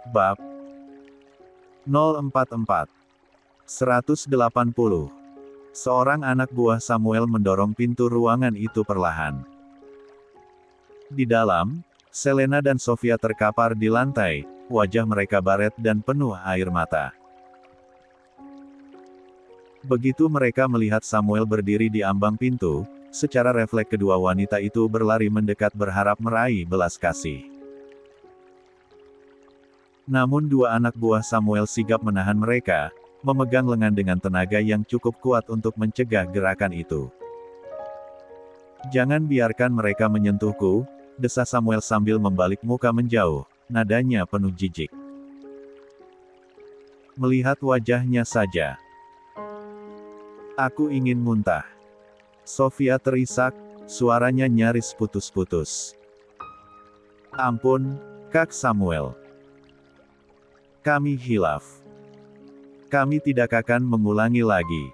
Bab 044 180. Seorang anak buah Samuel mendorong pintu ruangan itu perlahan. Di dalam, Selena dan Sofia terkapar di lantai, wajah mereka baret dan penuh air mata. Begitu mereka melihat Samuel berdiri di ambang pintu, secara refleks kedua wanita itu berlari mendekat berharap meraih belas kasih. Namun dua anak buah Samuel sigap menahan mereka, memegang lengan dengan tenaga yang cukup kuat untuk mencegah gerakan itu. "Jangan biarkan mereka menyentuhku," desah Samuel sambil membalik muka menjauh, nadanya penuh jijik. "Melihat wajahnya saja, aku ingin muntah." Sofia terisak, suaranya nyaris putus-putus. "Ampun, Kak Samuel. Kami hilaf. Kami tidak akan mengulangi lagi.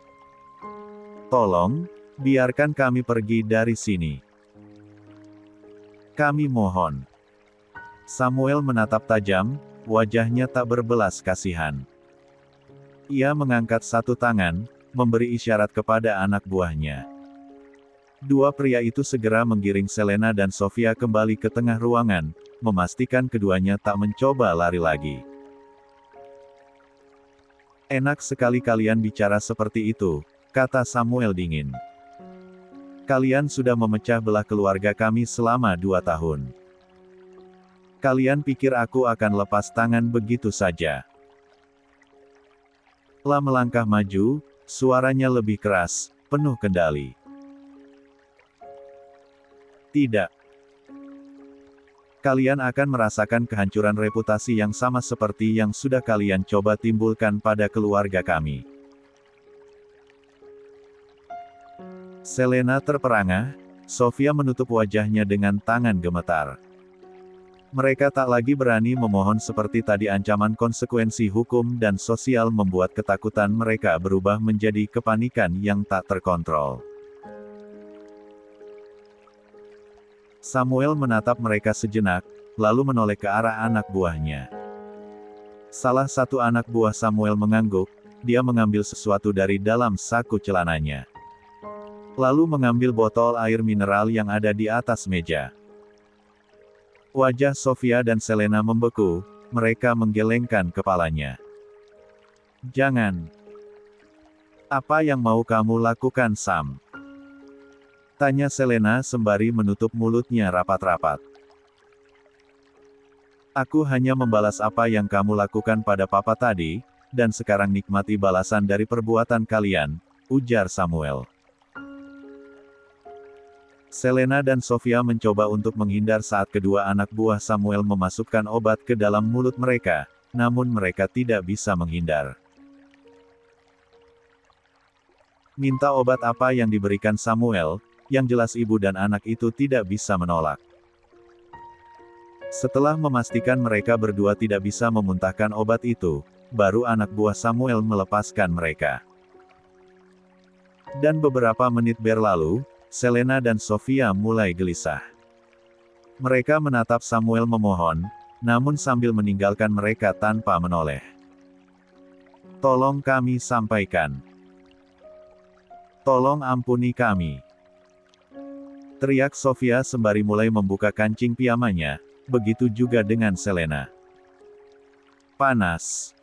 Tolong, biarkan kami pergi dari sini. Kami mohon." Samuel menatap tajam, wajahnya tak berbelas kasihan. Ia mengangkat satu tangan, memberi isyarat kepada anak buahnya. Dua pria itu segera menggiring Selena dan Sofia kembali ke tengah ruangan, memastikan keduanya tak mencoba lari lagi. "Enak sekali kalian bicara seperti itu," kata Samuel dingin. "Kalian sudah memecah belah keluarga kami selama 2 tahun. Kalian pikir aku akan lepas tangan begitu saja?" La melangkah maju, suaranya lebih keras, penuh kendali. "Tidak. Kalian akan merasakan kehancuran reputasi yang sama seperti yang sudah kalian coba timbulkan pada keluarga kami." Selena terperangah, Sofia menutup wajahnya dengan tangan gemetar. Mereka tak lagi berani memohon seperti tadi. Ancaman konsekuensi hukum dan sosial membuat ketakutan mereka berubah menjadi kepanikan yang tak terkontrol. Samuel menatap mereka sejenak, lalu menoleh ke arah anak buahnya. Salah satu anak buah Samuel mengangguk, dia mengambil sesuatu dari dalam saku celananya. Lalu mengambil botol air mineral yang ada di atas meja. Wajah Sofia dan Selena membeku, mereka menggelengkan kepalanya. "Jangan. Apa yang mau kamu lakukan, Sam?" tanya Selena sembari menutup mulutnya rapat-rapat. "Aku hanya membalas apa yang kamu lakukan pada papa tadi, dan sekarang nikmati balasan dari perbuatan kalian," ujar Samuel. Selena dan Sofia mencoba untuk menghindar saat kedua anak buah Samuel memasukkan obat ke dalam mulut mereka, namun mereka tidak bisa menghindar. Minta obat apa yang diberikan Samuel, yang jelas ibu dan anak itu tidak bisa menolak. Setelah memastikan mereka berdua tidak bisa memuntahkan obat itu, baru anak buah Samuel melepaskan mereka. Dan beberapa menit berlalu, Selena dan Sofia mulai gelisah. Mereka menatap Samuel memohon, namun sambil meninggalkan mereka tanpa menoleh. "Tolong kami sampaikan. Tolong ampuni kami," teriak Sofia sembari mulai membuka kancing piyamanya, begitu juga dengan Selena. "Panas.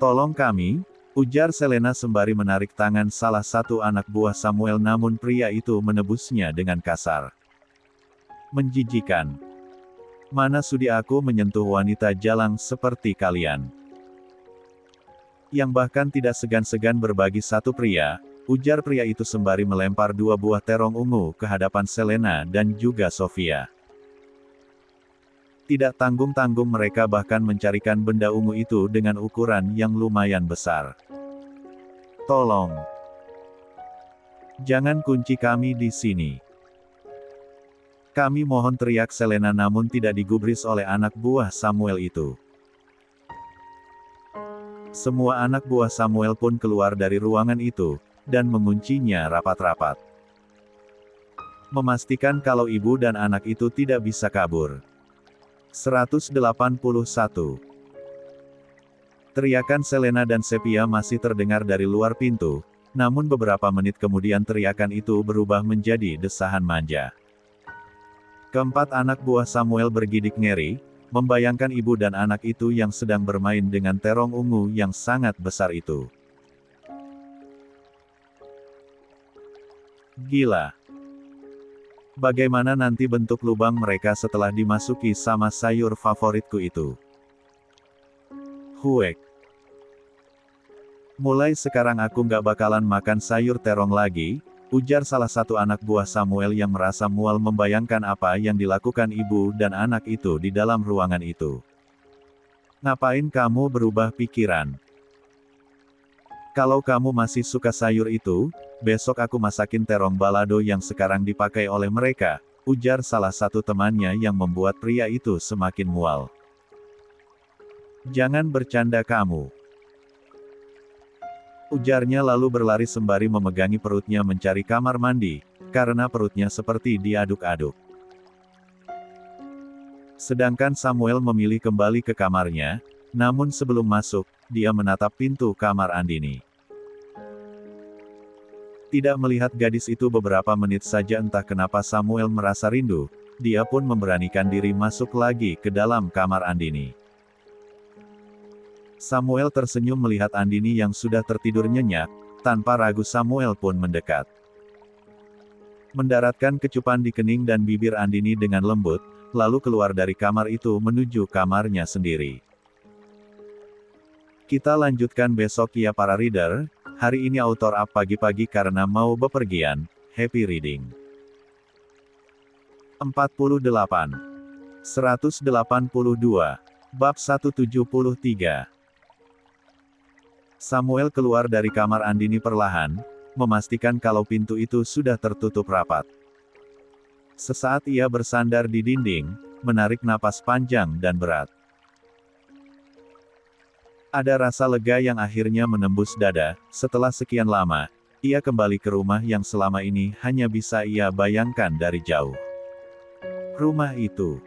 Tolong kami," ujar Selena sembari menarik tangan salah satu anak buah Samuel, namun pria itu menebusnya dengan kasar. "Menjijikan. Mana sudi aku menyentuh wanita jalang seperti kalian. Yang bahkan tidak segan-segan berbagi satu pria," ujar pria itu sembari melempar 2 buah terong ungu ke hadapan Selena dan juga Sofia. Tidak tanggung-tanggung mereka bahkan mencarikan benda ungu itu dengan ukuran yang lumayan besar. "Tolong. Jangan kunci kami di sini. Kami mohon," teriak Selena namun tidak digubris oleh anak buah Samuel itu. Semua anak buah Samuel pun keluar dari ruangan itu, dan menguncinya rapat-rapat. Memastikan kalau ibu dan anak itu tidak bisa kabur. 181. Teriakan Selena dan Sepia masih terdengar dari luar pintu, namun beberapa menit kemudian teriakan itu berubah menjadi desahan manja. Keempat anak buah Samuel bergidik ngeri, membayangkan ibu dan anak itu yang sedang bermain dengan terong ungu yang sangat besar itu. Gila. Bagaimana nanti bentuk lubang mereka setelah dimasuki sama sayur favoritku itu? Huek. Mulai sekarang aku nggak bakalan makan sayur terong lagi, ujar salah satu anak buah Samuel yang merasa mual membayangkan apa yang dilakukan ibu dan anak itu di dalam ruangan itu. Ngapain kamu berubah pikiran? Kalau kamu masih suka sayur itu, besok aku masakin terong balado yang sekarang dipakai oleh mereka, ujar salah satu temannya yang membuat pria itu semakin mual. Jangan bercanda kamu. Ujarnya lalu berlari sembari memegangi perutnya mencari kamar mandi, karena perutnya seperti diaduk-aduk. Sedangkan Samuel memilih kembali ke kamarnya, namun sebelum masuk, dia menatap pintu kamar Andini. Tidak melihat gadis itu beberapa menit saja entah kenapa Samuel merasa rindu, dia pun memberanikan diri masuk lagi ke dalam kamar Andini. Samuel tersenyum melihat Andini yang sudah tertidur nyenyak, tanpa ragu Samuel pun mendekat. Mendaratkan kecupan di kening dan bibir Andini dengan lembut, lalu keluar dari kamar itu menuju kamarnya sendiri. Kita lanjutkan besok ya para reader, hari ini author up pagi-pagi karena mau bepergian, happy reading. 48. 182. Bab 173. Samuel keluar dari kamar Andini perlahan, memastikan kalau pintu itu sudah tertutup rapat. Sesaat ia bersandar di dinding, menarik napas panjang dan berat. Ada rasa lega yang akhirnya menembus dada, setelah sekian lama, ia kembali ke rumah yang selama ini hanya bisa ia bayangkan dari jauh. Rumah itu.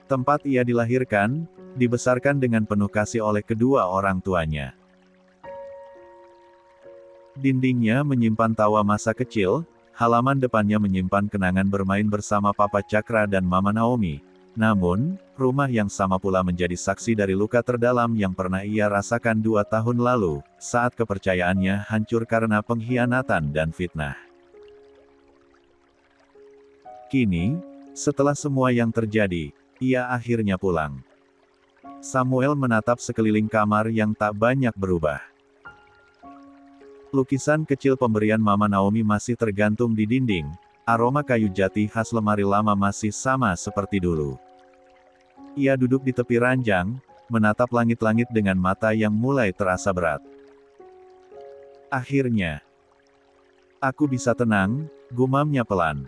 Tempat ia dilahirkan, dibesarkan dengan penuh kasih oleh kedua orang tuanya. Dindingnya menyimpan tawa masa kecil, halaman depannya menyimpan kenangan bermain bersama Papa Cakra dan Mama Naomi. Namun, rumah yang sama pula menjadi saksi dari luka terdalam yang pernah ia rasakan 2 tahun lalu, saat kepercayaannya hancur karena pengkhianatan dan fitnah. Kini, setelah semua yang terjadi, ia akhirnya pulang. Samuel menatap sekeliling kamar yang tak banyak berubah. Lukisan kecil pemberian Mama Naomi masih tergantung di dinding, aroma kayu jati khas lemari lama masih sama seperti dulu. Ia duduk di tepi ranjang, menatap langit-langit dengan mata yang mulai terasa berat. Akhirnya, aku bisa tenang, gumamnya pelan.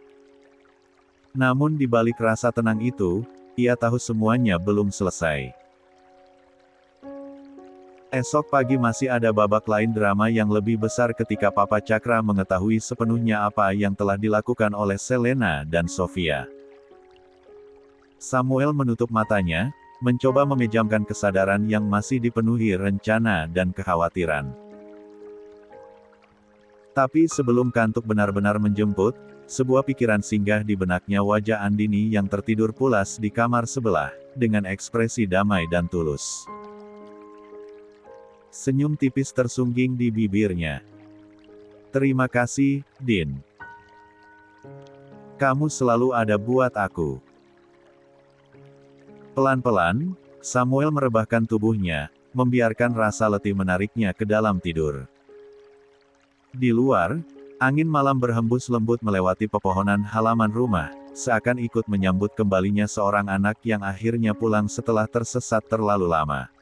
Namun di balik rasa tenang itu, ia tahu semuanya belum selesai. Esok pagi masih ada babak lain drama yang lebih besar ketika Papa Cakra mengetahui sepenuhnya apa yang telah dilakukan oleh Selena dan Sofia. Samuel menutup matanya, mencoba memejamkan kesadaran yang masih dipenuhi rencana dan kekhawatiran. Tapi sebelum kantuk benar-benar menjemput, sebuah pikiran singgah di benaknya wajah Andini yang tertidur pulas di kamar sebelah, dengan ekspresi damai dan tulus. Senyum tipis tersungging di bibirnya. Terima kasih, Din. Kamu selalu ada buat aku. Pelan-pelan, Samuel merebahkan tubuhnya, membiarkan rasa letih menariknya ke dalam tidur. Di luar, angin malam berhembus lembut melewati pepohonan halaman rumah, seakan ikut menyambut kembalinya seorang anak yang akhirnya pulang setelah tersesat terlalu lama.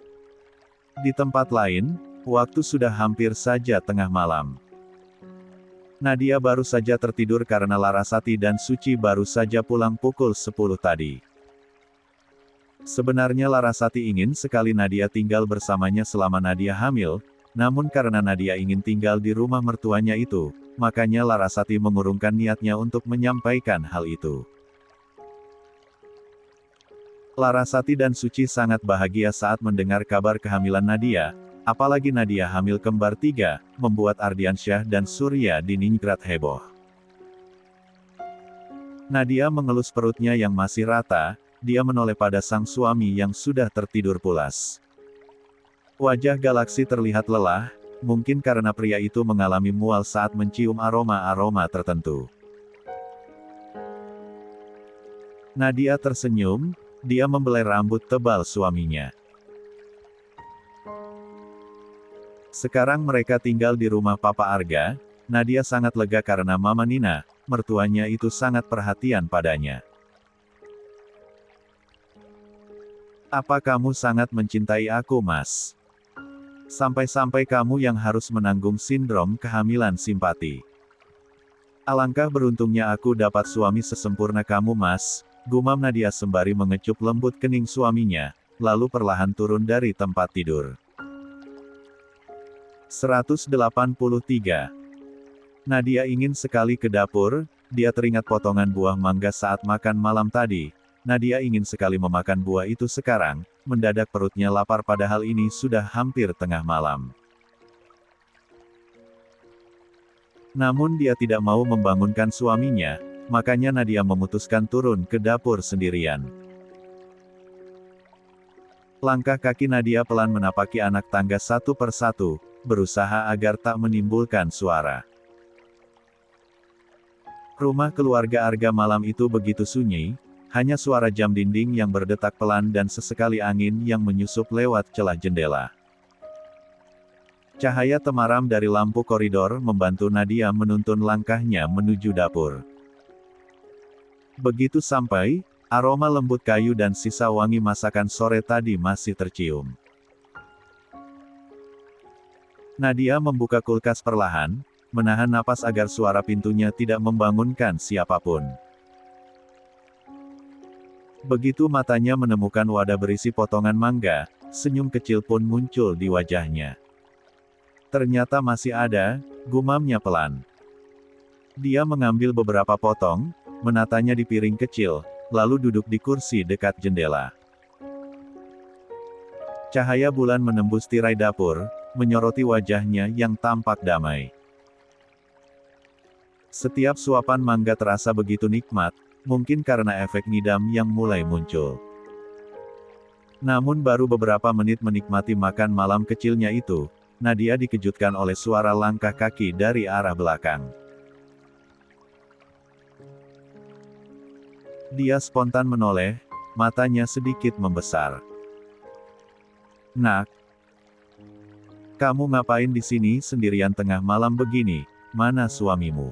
Di tempat lain, waktu sudah hampir saja tengah malam. Nadia baru saja tertidur karena Larasati dan Suci baru saja pulang pukul 10 tadi. Sebenarnya Larasati ingin sekali Nadia tinggal bersamanya selama Nadia hamil, namun karena Nadia ingin tinggal di rumah mertuanya itu, makanya Larasati mengurungkan niatnya untuk menyampaikan hal itu. Larasati dan Suci sangat bahagia saat mendengar kabar kehamilan Nadia, apalagi Nadia hamil kembar 3, membuat Ardiansyah dan Surya di Ningrat heboh. Nadia mengelus perutnya yang masih rata, dia menoleh pada sang suami yang sudah tertidur pulas. Wajah Galaksi terlihat lelah, mungkin karena pria itu mengalami mual saat mencium aroma-aroma tertentu. Nadia tersenyum, dia membelai rambut tebal suaminya. Sekarang mereka tinggal di rumah Papa Arga, Nadia sangat lega karena Mama Nina, mertuanya itu sangat perhatian padanya. Apa kamu sangat mencintai aku, Mas? Sampai-sampai kamu yang harus menanggung sindrom kehamilan simpati. Alangkah beruntungnya aku dapat suami sesempurna kamu, Mas, gumam Nadia sembari mengecup lembut kening suaminya, lalu perlahan turun dari tempat tidur. 183. Nadia ingin sekali ke dapur, dia teringat potongan buah mangga saat makan malam tadi. Nadia ingin sekali memakan buah itu sekarang, mendadak perutnya lapar padahal ini sudah hampir tengah malam. Namun dia tidak mau membangunkan suaminya, makanya Nadia memutuskan turun ke dapur sendirian. Langkah kaki Nadia pelan menapaki anak tangga satu persatu, berusaha agar tak menimbulkan suara. Rumah keluarga Arga malam itu begitu sunyi, hanya suara jam dinding yang berdetak pelan dan sesekali angin yang menyusup lewat celah jendela. Cahaya temaram dari lampu koridor membantu Nadia menuntun langkahnya menuju dapur. Begitu sampai, aroma lembut kayu dan sisa wangi masakan sore tadi masih tercium. Nadia membuka kulkas perlahan, menahan napas agar suara pintunya tidak membangunkan siapapun. Begitu matanya menemukan wadah berisi potongan mangga, senyum kecil pun muncul di wajahnya. Ternyata masih ada, gumamnya pelan. Dia mengambil beberapa potong, menatanya di piring kecil, lalu duduk di kursi dekat jendela. Cahaya bulan menembus tirai dapur, menyoroti wajahnya yang tampak damai. Setiap suapan mangga terasa begitu nikmat, mungkin karena efek ngidam yang mulai muncul. Namun baru beberapa menit menikmati makan malam kecilnya itu, Nadia dikejutkan oleh suara langkah kaki dari arah belakang. Dia spontan menoleh, matanya sedikit membesar. "Nak, kamu ngapain di sini sendirian tengah malam begini? Mana suamimu?"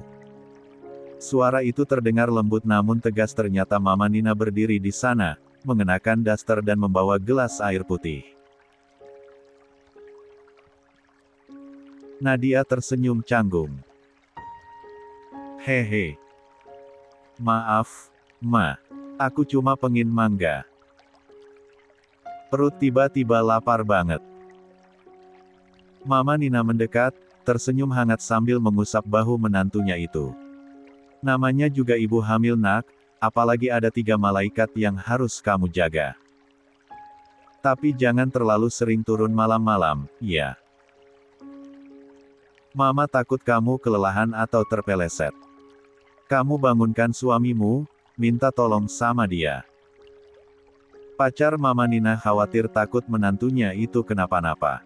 Suara itu terdengar lembut namun tegas. Ternyata Mama Nina berdiri di sana, mengenakan daster dan membawa gelas air putih. Nadia tersenyum canggung. "Hehe. Maaf, Ma. Aku cuma pengen mangga. Perut tiba-tiba lapar banget." Mama Nina mendekat, tersenyum hangat sambil mengusap bahu menantunya itu. "Namanya juga ibu hamil, Nak, apalagi ada 3 malaikat yang harus kamu jaga. Tapi jangan terlalu sering turun malam-malam, ya. Mama takut kamu kelelahan atau terpeleset. Kamu bangunkan suamimu, minta tolong sama dia." Pacar Mama Nina khawatir takut menantunya itu kenapa-napa.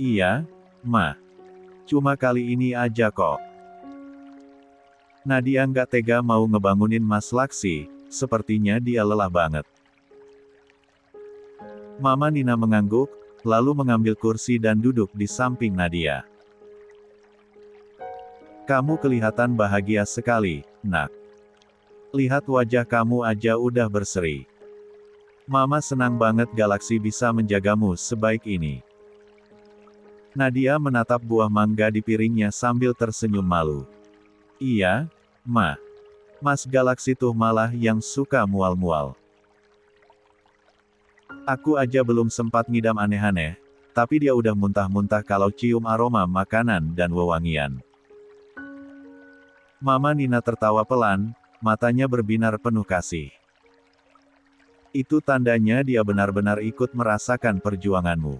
"Iya, Ma. Cuma kali ini aja kok." Nadia nggak tega mau ngebangunin Mas Laksi, sepertinya dia lelah banget. Mama Nina mengangguk, lalu mengambil kursi dan duduk di samping Nadia. "Kamu kelihatan bahagia sekali, Nak. Lihat wajah kamu aja udah berseri. Mama senang banget Galaksi bisa menjagamu sebaik ini." Nadia menatap buah mangga di piringnya sambil tersenyum malu. "Iya, Ma. Mas Galaksi tuh malah yang suka mual-mual. Aku aja belum sempat ngidam aneh-aneh, tapi dia udah muntah-muntah kalau cium aroma makanan dan wewangian." Mama Nina tertawa pelan, matanya berbinar penuh kasih. Itu tandanya dia benar-benar ikut merasakan perjuanganmu.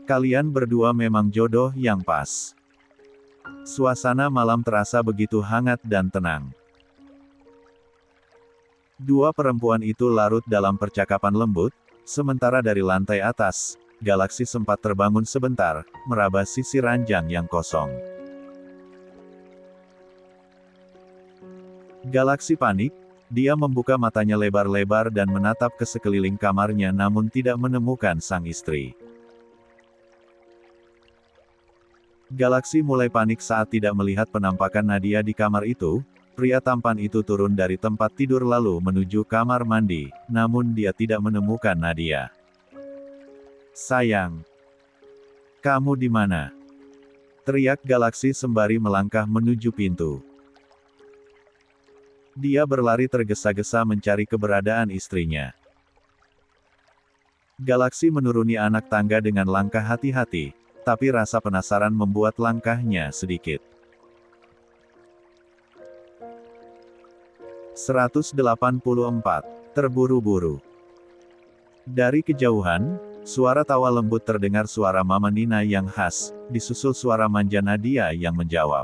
Kalian berdua memang jodoh yang pas. Suasana malam terasa begitu hangat dan tenang. Dua perempuan itu larut dalam percakapan lembut, sementara dari lantai atas, Galaksi sempat terbangun sebentar, meraba sisi ranjang yang kosong. Galaksi panik, dia membuka matanya lebar-lebar dan menatap ke sekeliling kamarnya namun tidak menemukan sang istri. Galaksi mulai panik saat tidak melihat penampakan Nadia di kamar itu. Pria tampan itu turun dari tempat tidur lalu menuju kamar mandi, namun dia tidak menemukan Nadia. "Sayang, kamu di mana?" teriak Galaksi sembari melangkah menuju pintu. Dia berlari tergesa-gesa mencari keberadaan istrinya. Galaksi menuruni anak tangga dengan langkah hati-hati, tapi rasa penasaran membuat langkahnya sedikit. 184. Terburu-buru. Dari kejauhan, suara tawa lembut terdengar suara Mama Nina yang khas, disusul suara manja Nadia yang menjawab.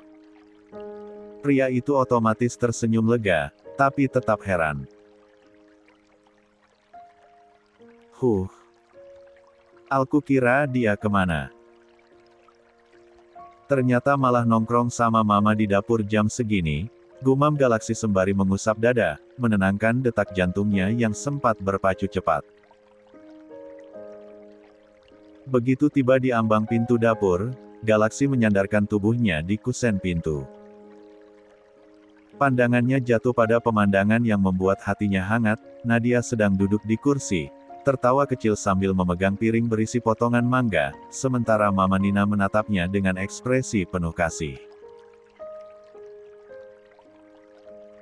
Pria itu otomatis tersenyum lega, tapi tetap heran. Aku kira dia kemana? Ternyata malah nongkrong sama Mama di dapur jam segini, gumam Galaksi sembari mengusap dada, menenangkan detak jantungnya yang sempat berpacu cepat. Begitu tiba di ambang pintu dapur, Galaksi menyandarkan tubuhnya di kusen pintu. Pandangannya jatuh pada pemandangan yang membuat hatinya hangat. Nadia sedang duduk di kursi, tertawa kecil sambil memegang piring berisi potongan mangga, sementara Mama Nina menatapnya dengan ekspresi penuh kasih.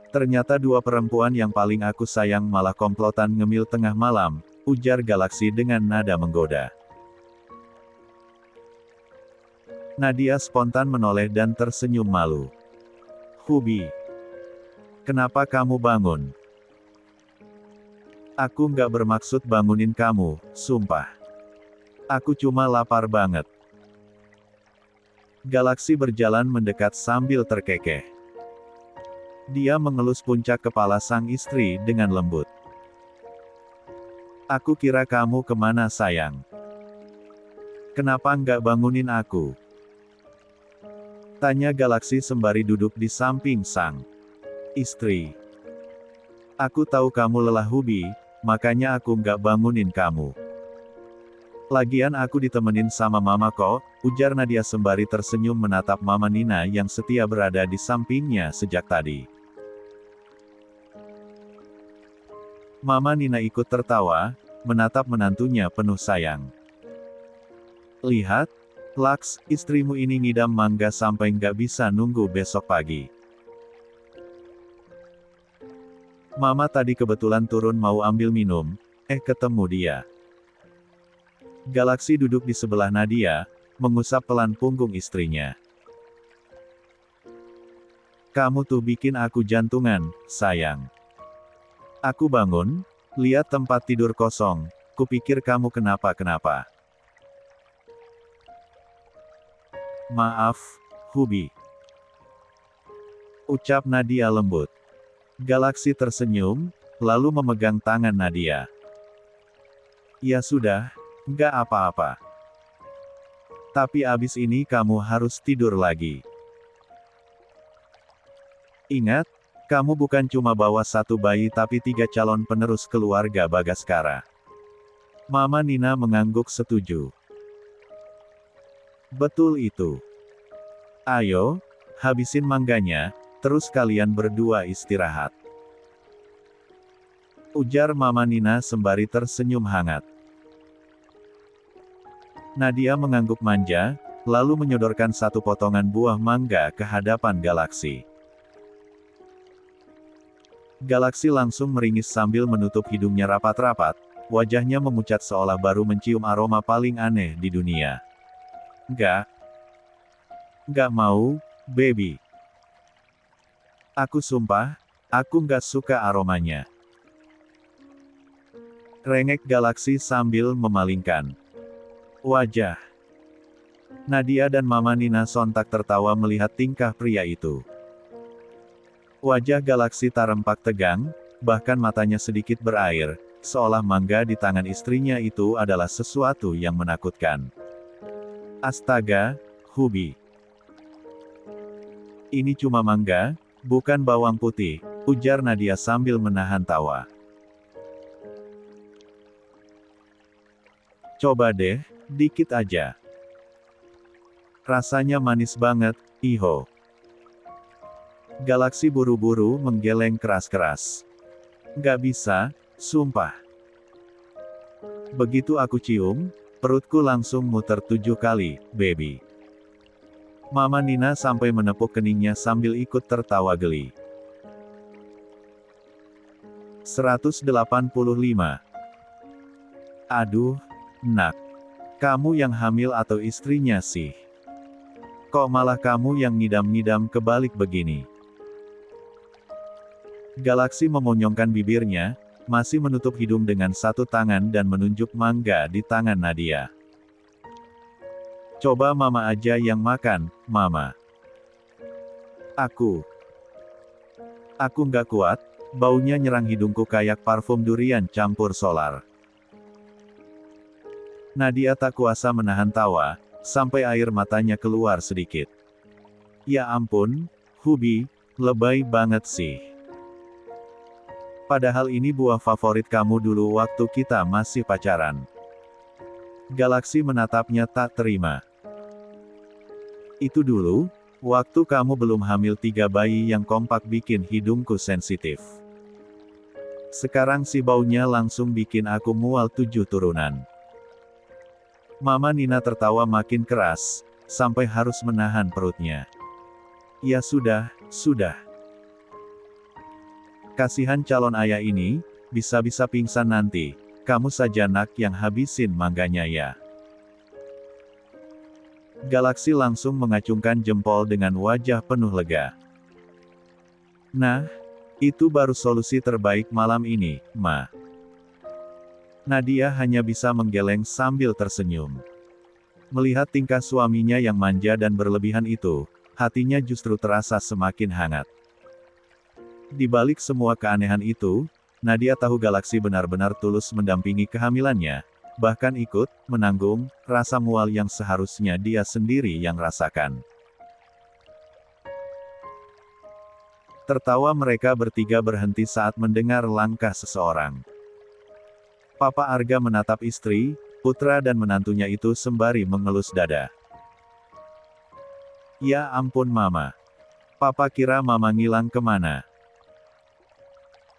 "Ternyata dua perempuan yang paling aku sayang malah komplotan ngemil tengah malam," ujar Galaksi dengan nada menggoda. Nadia spontan menoleh dan tersenyum malu. "Hubi, kenapa kamu bangun?" "Aku nggak bermaksud bangunin kamu, sumpah. Aku cuma lapar banget." Galaksi berjalan mendekat sambil terkekeh. Dia mengelus puncak kepala sang istri dengan lembut. "Aku kira kamu kemana sayang? Kenapa nggak bangunin aku?" tanya Galaksi sembari duduk di samping sang istri. "Aku tahu kamu lelah Hubi, makanya aku nggak bangunin kamu. Lagian aku ditemenin sama Mama kok," ujar Nadia sembari tersenyum menatap Mama Nina yang setia berada di sampingnya sejak tadi. Mama Nina ikut tertawa, menatap menantunya penuh sayang. "Lihat, Laks, istrimu ini ngidam mangga sampai nggak bisa nunggu besok pagi. Mama tadi kebetulan turun mau ambil minum, ketemu dia." Galaksi duduk di sebelah Nadia, mengusap pelan punggung istrinya. "Kamu tuh bikin aku jantungan, sayang. Aku bangun, lihat tempat tidur kosong, kupikir kamu kenapa-kenapa." "Maaf, Hubi," ucap Nadia lembut. Galaksi tersenyum, lalu memegang tangan Nadia. "Ya sudah, nggak apa-apa. Tapi abis ini kamu harus tidur lagi. Ingat, kamu bukan cuma bawa satu bayi tapi 3 calon penerus keluarga Bagaskara." Mama Nina mengangguk setuju. "Betul itu. Ayo, habisin mangganya, terus kalian berdua istirahat," ujar Mama Nina sembari tersenyum hangat. Nadia mengangguk manja, lalu menyodorkan satu potongan buah mangga ke hadapan Galaksi. Galaksi langsung meringis sambil menutup hidungnya rapat-rapat, wajahnya memucat seolah baru mencium aroma paling aneh di dunia. Nggak mau, baby. Aku sumpah, aku nggak suka aromanya." Rengek Galaksi sambil memalingkan wajah. Nadia dan Mama Nina sontak tertawa melihat tingkah pria itu. Wajah Galaksi tarempak tegang, bahkan matanya sedikit berair, seolah mangga di tangan istrinya itu adalah sesuatu yang menakutkan. Astaga, Hubi. Ini cuma mangga, bukan bawang putih, ujar Nadia sambil menahan tawa. Coba deh, dikit aja. Rasanya manis banget, Iho. Galaksi buru-buru menggeleng keras-keras. Gak bisa, sumpah. Begitu aku cium, perutku langsung muter 7 kali, baby. Mama Nina sampai menepuk keningnya sambil ikut tertawa geli. 185. Aduh, nak. Kamu yang hamil atau istrinya sih? Kok malah kamu yang ngidam-ngidam kebalik begini? Galaksi memonyongkan bibirnya, masih menutup hidung dengan satu tangan dan menunjuk mangga di tangan Nadia. Coba mama aja yang makan, mama. Aku nggak kuat, baunya nyerang hidungku kayak parfum durian campur solar. Nadia tak kuasa menahan tawa, sampai air matanya keluar sedikit. Ya ampun, Hubi, lebay banget sih. Padahal ini buah favorit kamu dulu waktu kita masih pacaran. Galaksi menatapnya tak terima. Itu dulu, waktu kamu belum hamil 3 bayi yang kompak bikin hidungku sensitif. Sekarang si baunya langsung bikin aku mual 7 turunan. Mama Nina tertawa makin keras, sampai harus menahan perutnya. Ya sudah, sudah. Kasihan calon ayah ini, bisa-bisa pingsan nanti, kamu saja nak yang habisin mangganya ya. Galaksi langsung mengacungkan jempol dengan wajah penuh lega. Nah, itu baru solusi terbaik malam ini, Ma. Nadia hanya bisa menggeleng sambil tersenyum. Melihat tingkah suaminya yang manja dan berlebihan itu, hatinya justru terasa semakin hangat. Di balik semua keanehan itu, Nadia tahu Galaksi benar-benar tulus mendampingi kehamilannya, bahkan ikut menanggung rasa mual yang seharusnya dia sendiri yang rasakan. Tertawa mereka bertiga berhenti saat mendengar langkah seseorang. Papa Arga menatap istri, putra dan menantunya itu sembari mengelus dada. Ya ampun mama. Papa kira mama ngilang kemana.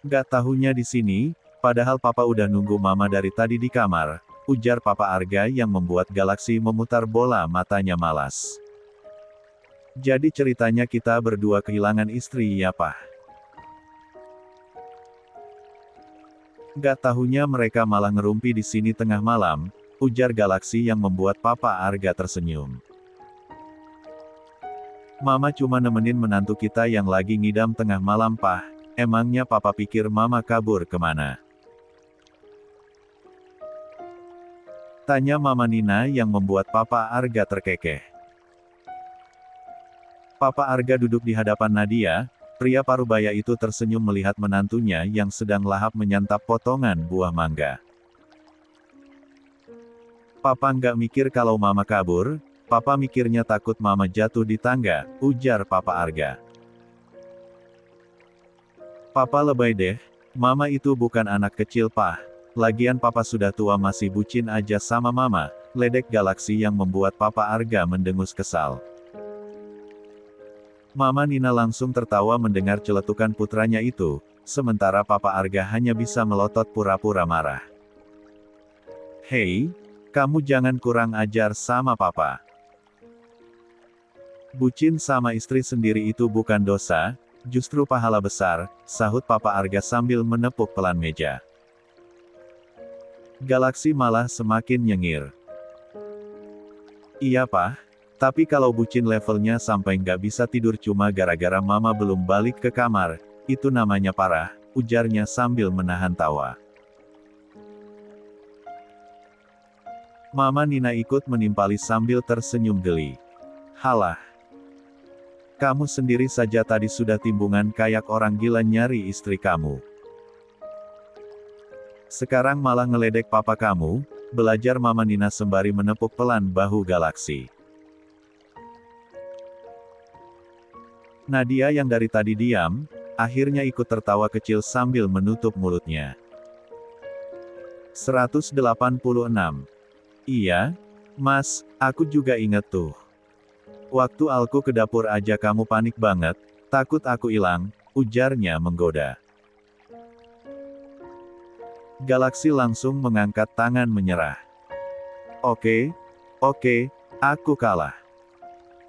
Gak tahunya di sini, padahal papa udah nunggu mama dari tadi di kamar, ujar Papa Arga yang membuat Galaksi memutar bola matanya malas. Jadi ceritanya kita berdua kehilangan istri ya Pak? Gak tahunya mereka malah ngerumpi di sini tengah malam, ujar Galaksi yang membuat Papa Arga tersenyum. Mama cuma nemenin menantu kita yang lagi ngidam tengah malam Pak, emangnya Papa pikir Mama kabur kemana? Tanya Mama Nina yang membuat Papa Arga terkekeh. Papa Arga duduk di hadapan Nadia. Pria parubaya itu tersenyum melihat menantunya yang sedang lahap menyantap potongan buah mangga. Papa nggak mikir kalau mama kabur, papa mikirnya takut mama jatuh di tangga, ujar Papa Arga. Papa lebay deh, mama itu bukan anak kecil Pak. Lagian papa sudah tua masih bucin aja sama mama, ledek Galaksi yang membuat Papa Arga mendengus kesal. Mama Nina langsung tertawa mendengar celetukan putranya itu, sementara Papa Arga hanya bisa melotot pura-pura marah. Hei, kamu jangan kurang ajar sama papa. Bucin sama istri sendiri itu bukan dosa, justru pahala besar, sahut Papa Arga sambil menepuk pelan meja. Galaksi malah semakin nyengir. Iya Pak. Tapi kalau bucin levelnya sampai nggak bisa tidur cuma gara-gara mama belum balik ke kamar, itu namanya parah, ujarnya sambil menahan tawa. Mama Nina ikut menimpali sambil tersenyum geli. Halah. Kamu sendiri saja tadi sudah timbungan kayak orang gila nyari istri kamu. Sekarang malah ngeledek papa kamu, belajar Mama Nina sembari menepuk pelan bahu Galaksi. Nadia yang dari tadi diam, akhirnya ikut tertawa kecil sambil menutup mulutnya. 186. Iya, Mas, aku juga inget tuh. Waktu aku ke dapur aja kamu panik banget, takut aku hilang, ujarnya menggoda. Galaksi langsung mengangkat tangan menyerah. Oke, aku kalah.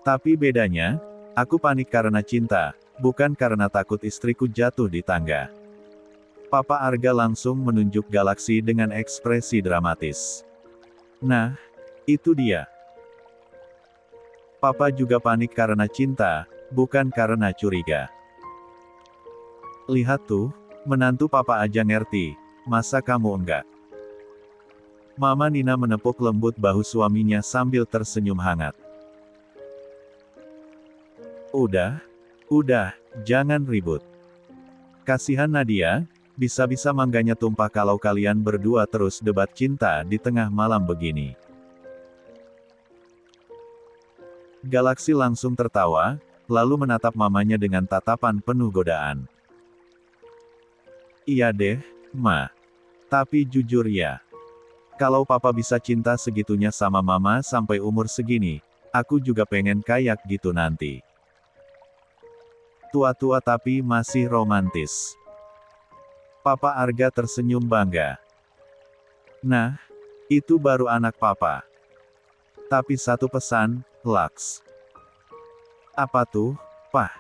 Tapi bedanya, aku panik karena cinta, bukan karena takut istriku jatuh di tangga. Papa Arga langsung menunjuk Galaksi dengan ekspresi dramatis. Nah, itu dia. Papa juga panik karena cinta, bukan karena curiga. Lihat tuh, menantu papa aja ngerti, masa kamu enggak? Mama Nina menepuk lembut bahu suaminya sambil tersenyum hangat. Udah, jangan ribut. Kasihan Nadia, bisa-bisa mangganya tumpah kalau kalian berdua terus debat cinta di tengah malam begini. Galaksi langsung tertawa, lalu menatap mamanya dengan tatapan penuh godaan. Iya deh, Ma. Tapi jujur ya. Kalau papa bisa cinta segitunya sama mama sampai umur segini, aku juga pengen kayak gitu nanti. Tua-tua tapi masih romantis. Papa Arga tersenyum bangga. Nah, itu baru anak papa. Tapi satu pesan, Laks. Apa tuh, Pah?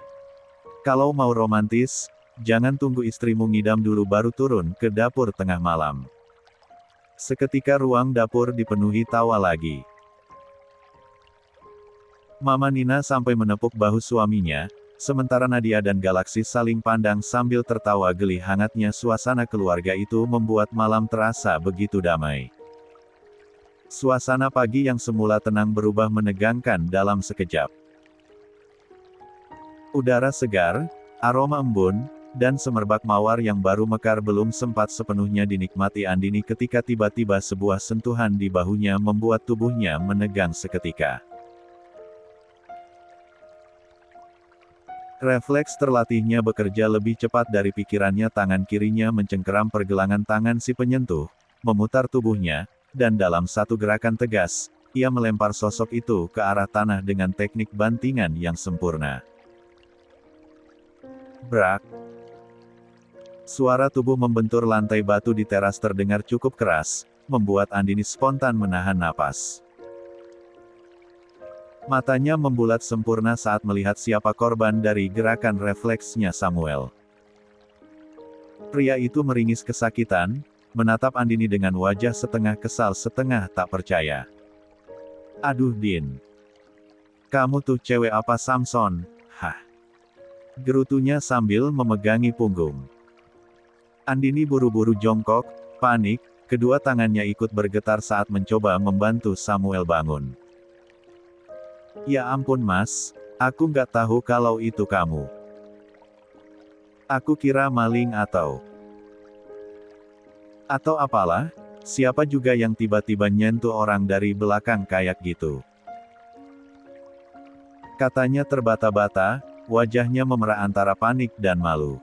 Kalau mau romantis, jangan tunggu istrimu ngidam dulu baru turun ke dapur tengah malam. Seketika ruang dapur dipenuhi tawa lagi. Mama Nina sampai menepuk bahu suaminya, sementara Nadia dan Galaksi saling pandang sambil tertawa geli. Hangatnya suasana keluarga itu membuat malam terasa begitu damai. Suasana pagi yang semula tenang berubah menegangkan dalam sekejap. Udara segar, aroma embun, dan semerbak mawar yang baru mekar belum sempat sepenuhnya dinikmati Andini ketika tiba-tiba sebuah sentuhan di bahunya membuat tubuhnya menegang seketika. Refleks terlatihnya bekerja lebih cepat dari pikirannya. Tangan kirinya mencengkeram pergelangan tangan si penyentuh, memutar tubuhnya, dan dalam satu gerakan tegas, ia melempar sosok itu ke arah tanah dengan teknik bantingan yang sempurna. Brak! Suara tubuh membentur lantai batu di teras terdengar cukup keras, membuat Andini spontan menahan napas. Matanya membulat sempurna saat melihat siapa korban dari gerakan refleksnya Samuel. Pria itu meringis kesakitan, menatap Andini dengan wajah setengah kesal setengah tak percaya. Aduh Din. Kamu tuh cewek apa Samson? Hah? Gerutunya sambil memegangi punggung. Andini buru-buru jongkok, panik, kedua tangannya ikut bergetar saat mencoba membantu Samuel bangun. Ya ampun Mas, aku nggak tahu kalau itu kamu. Aku kira maling atau apalah, siapa juga yang tiba-tiba nyentuh orang dari belakang kayak gitu. Katanya terbata-bata, wajahnya memerah antara panik dan malu.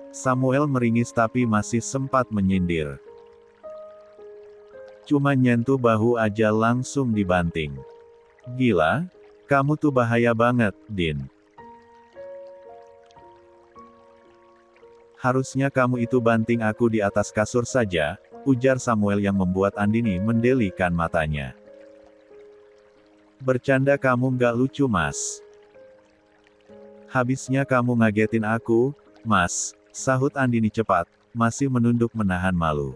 Samuel meringis tapi masih sempat menyindir. Cuma nyentuh bahu aja langsung dibanting. Gila, kamu tuh bahaya banget, Din. Harusnya kamu itu banting aku di atas kasur saja, ujar Samuel yang membuat Andini mendelikan matanya. Bercanda kamu nggak lucu Mas. Habisnya kamu ngagetin aku, Mas, sahut Andini cepat, masih menunduk menahan malu.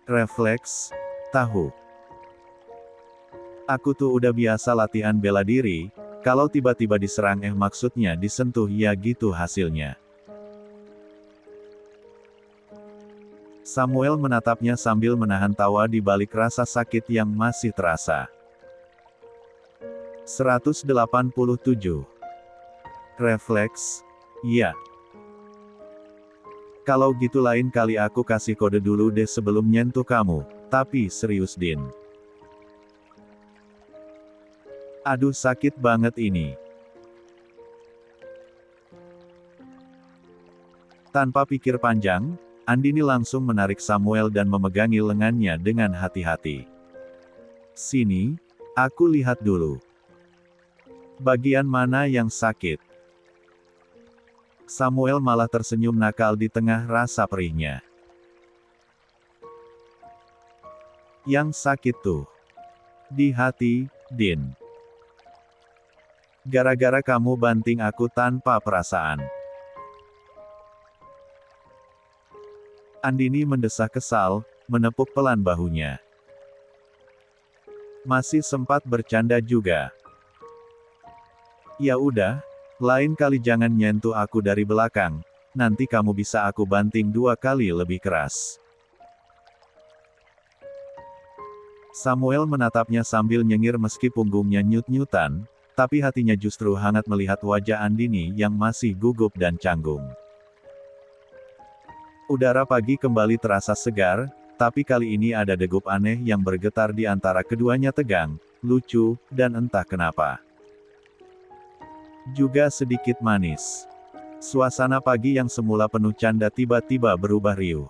Refleks, tahu. Aku tuh udah biasa latihan bela diri, kalau tiba-tiba diserang maksudnya disentuh ya gitu hasilnya. Samuel menatapnya sambil menahan tawa di balik rasa sakit yang masih terasa. 187. Refleks, ya. Kalau gitu lain kali aku kasih kode dulu deh sebelum nyentuh kamu, tapi serius Din. Aduh sakit banget ini. Tanpa pikir panjang, Andini langsung menarik Samuel dan memegangi lengannya dengan hati-hati. Sini, aku lihat dulu. Bagian mana yang sakit? Samuel malah tersenyum nakal di tengah rasa perihnya. Yang sakit tuh. Di hati, Din. Gara-gara kamu banting aku tanpa perasaan. Andini mendesah kesal, menepuk pelan bahunya. Masih sempat bercanda juga. Ya udah, lain kali jangan nyentuh aku dari belakang, nanti kamu bisa aku banting 2 kali lebih keras. Samuel menatapnya sambil nyengir meski punggungnya nyut-nyutan, tapi hatinya justru hangat melihat wajah Andini yang masih gugup dan canggung. Udara pagi kembali terasa segar, tapi kali ini ada degup aneh yang bergetar di antara keduanya tegang, lucu, dan entah kenapa juga sedikit manis. Suasana pagi yang semula penuh canda tiba-tiba berubah riuh.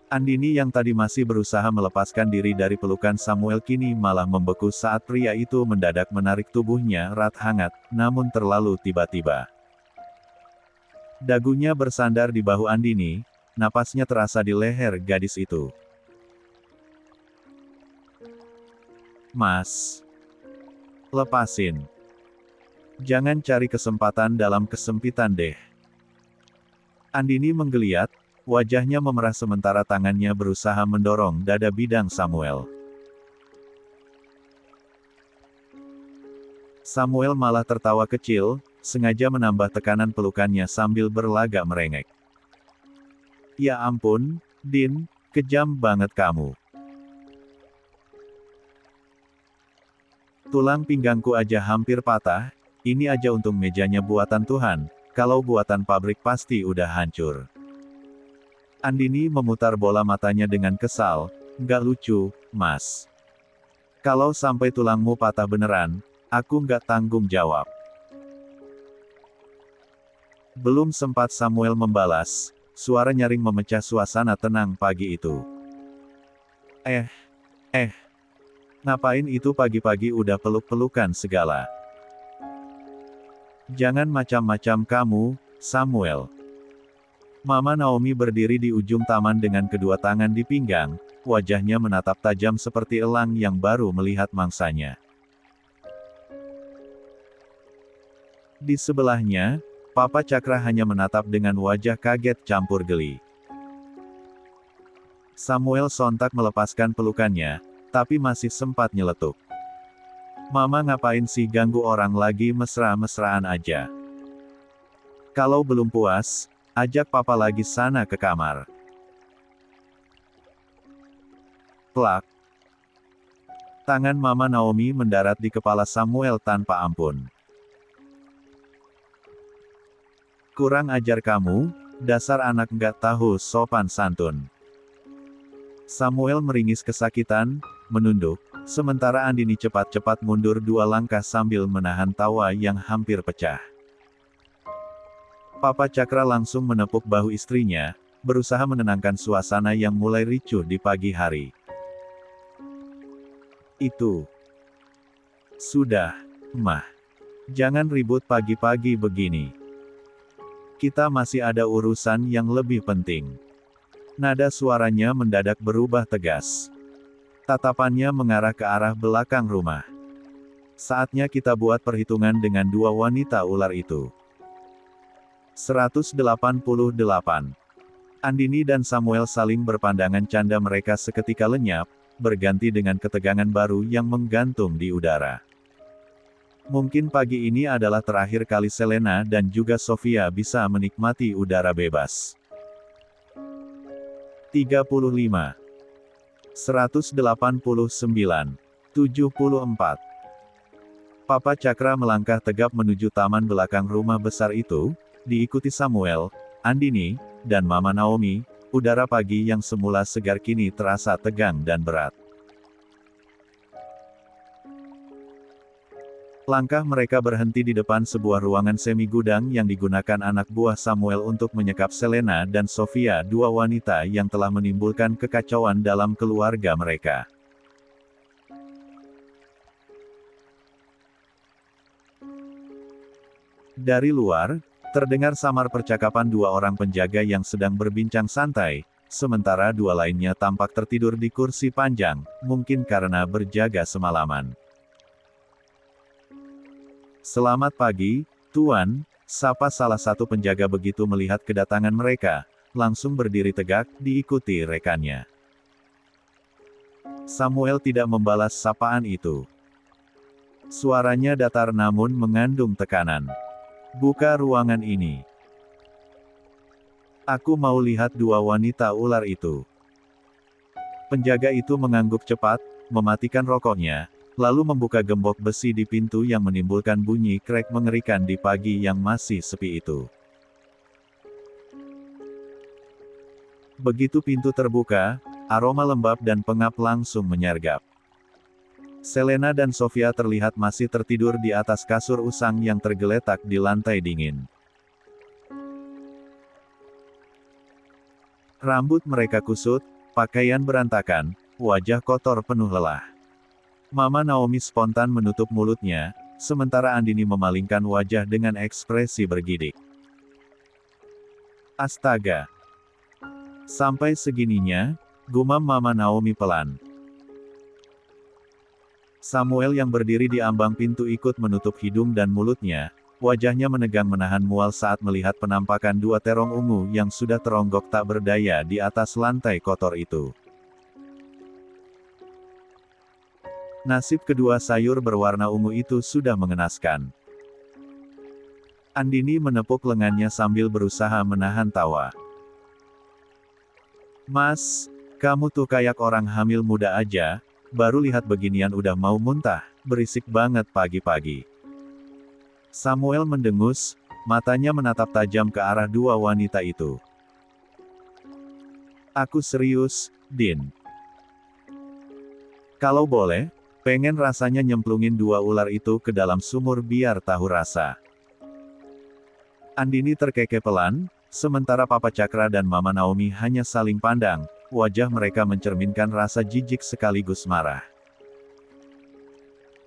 Andini yang tadi masih berusaha melepaskan diri dari pelukan Samuel kini malah membeku saat pria itu mendadak menarik tubuhnya erat hangat, namun terlalu tiba-tiba. Dagunya bersandar di bahu Andini, napasnya terasa di leher gadis itu. Mas. Lepasin. Jangan cari kesempatan dalam kesempitan deh. Andini menggeliat, wajahnya memerah sementara tangannya berusaha mendorong dada bidang Samuel. Samuel malah tertawa kecil, sengaja menambah tekanan pelukannya sambil berlagak merengek. Ya ampun, Din, kejam banget kamu. Tulang pinggangku aja hampir patah, ini aja untung mejanya buatan Tuhan, kalau buatan pabrik pasti udah hancur. Andini memutar bola matanya dengan kesal, nggak lucu, Mas. Kalau sampai tulangmu patah beneran, aku nggak tanggung jawab. Belum sempat Samuel membalas, suara nyaring memecah suasana tenang pagi itu. Ngapain itu pagi-pagi udah peluk-pelukan segala? Jangan macam-macam kamu, Samuel. Mama Naomi berdiri di ujung taman dengan kedua tangan di pinggang, wajahnya menatap tajam seperti elang yang baru melihat mangsanya. Di sebelahnya, Papa Cakra hanya menatap dengan wajah kaget campur geli. Samuel sontak melepaskan pelukannya, tapi masih sempat nyeletuk. Mama ngapain sih ganggu orang lagi mesra-mesraan aja? Kalau belum puas, ajak papa lagi sana ke kamar. Plak. Tangan Mama Naomi mendarat di kepala Samuel tanpa ampun. Kurang ajar kamu, dasar anak nggak tahu sopan santun. Samuel meringis kesakitan, menunduk, sementara Andini cepat-cepat mundur 2 langkah sambil menahan tawa yang hampir pecah. Papa Cakra langsung menepuk bahu istrinya, berusaha menenangkan suasana yang mulai ricuh di pagi hari. Itu. Sudah, Mah. Jangan ribut pagi-pagi begini. Kita masih ada urusan yang lebih penting. Nada suaranya mendadak berubah tegas. Tatapannya mengarah ke arah belakang rumah. Saatnya kita buat perhitungan dengan 2 wanita ular itu. 188. Andini dan Samuel saling berpandangan canda mereka seketika lenyap, berganti dengan ketegangan baru yang menggantung di udara. Mungkin pagi ini adalah terakhir kali Selena dan juga Sofia bisa menikmati udara bebas. 35, 189, 74. Papa Cakra melangkah tegap menuju taman belakang rumah besar itu, diikuti Samuel, Andini, dan Mama Naomi. Udara pagi yang semula segar kini terasa tegang dan berat. Langkah mereka berhenti di depan sebuah ruangan semi gudang yang digunakan anak buah Samuel untuk menyekap Selena dan Sofia, dua wanita yang telah menimbulkan kekacauan dalam keluarga mereka. Dari luar, terdengar samar percakapan dua orang penjaga yang sedang berbincang santai, sementara dua lainnya tampak tertidur di kursi panjang, mungkin karena berjaga semalaman. "Selamat pagi, Tuan," sapa salah satu penjaga begitu melihat kedatangan mereka, langsung berdiri tegak, diikuti rekannya. Samuel tidak membalas sapaan itu. Suaranya datar namun mengandung tekanan. "Buka ruangan ini. Aku mau lihat dua wanita ular itu." Penjaga itu mengangguk cepat, mematikan rokoknya, lalu membuka gembok besi di pintu yang menimbulkan bunyi krek mengerikan di pagi yang masih sepi itu. Begitu pintu terbuka, aroma lembab dan pengap langsung menyergap. Selena dan Sofia terlihat masih tertidur di atas kasur usang yang tergeletak di lantai dingin. Rambut mereka kusut, pakaian berantakan, wajah kotor penuh lelah. Mama Naomi spontan menutup mulutnya, sementara Andini memalingkan wajah dengan ekspresi bergidik. "Astaga! Sampai segininya," gumam Mama Naomi pelan. Samuel yang berdiri di ambang pintu ikut menutup hidung dan mulutnya, wajahnya menegang menahan mual saat melihat penampakan dua terong ungu yang sudah teronggok tak berdaya di atas lantai kotor itu. Nasib kedua sayur berwarna ungu itu sudah mengenaskan. Andini menepuk lengannya sambil berusaha menahan tawa. "Mas, kamu tuh kayak orang hamil muda aja, baru lihat beginian udah mau muntah, berisik banget pagi-pagi." Samuel mendengus, matanya menatap tajam ke arah dua wanita itu. "Aku serius, Din. Kalau boleh, pengen rasanya nyemplungin dua ular itu ke dalam sumur biar tahu rasa." Andini terkekeh pelan, sementara Papa Cakra dan Mama Naomi hanya saling pandang, wajah mereka mencerminkan rasa jijik sekaligus marah.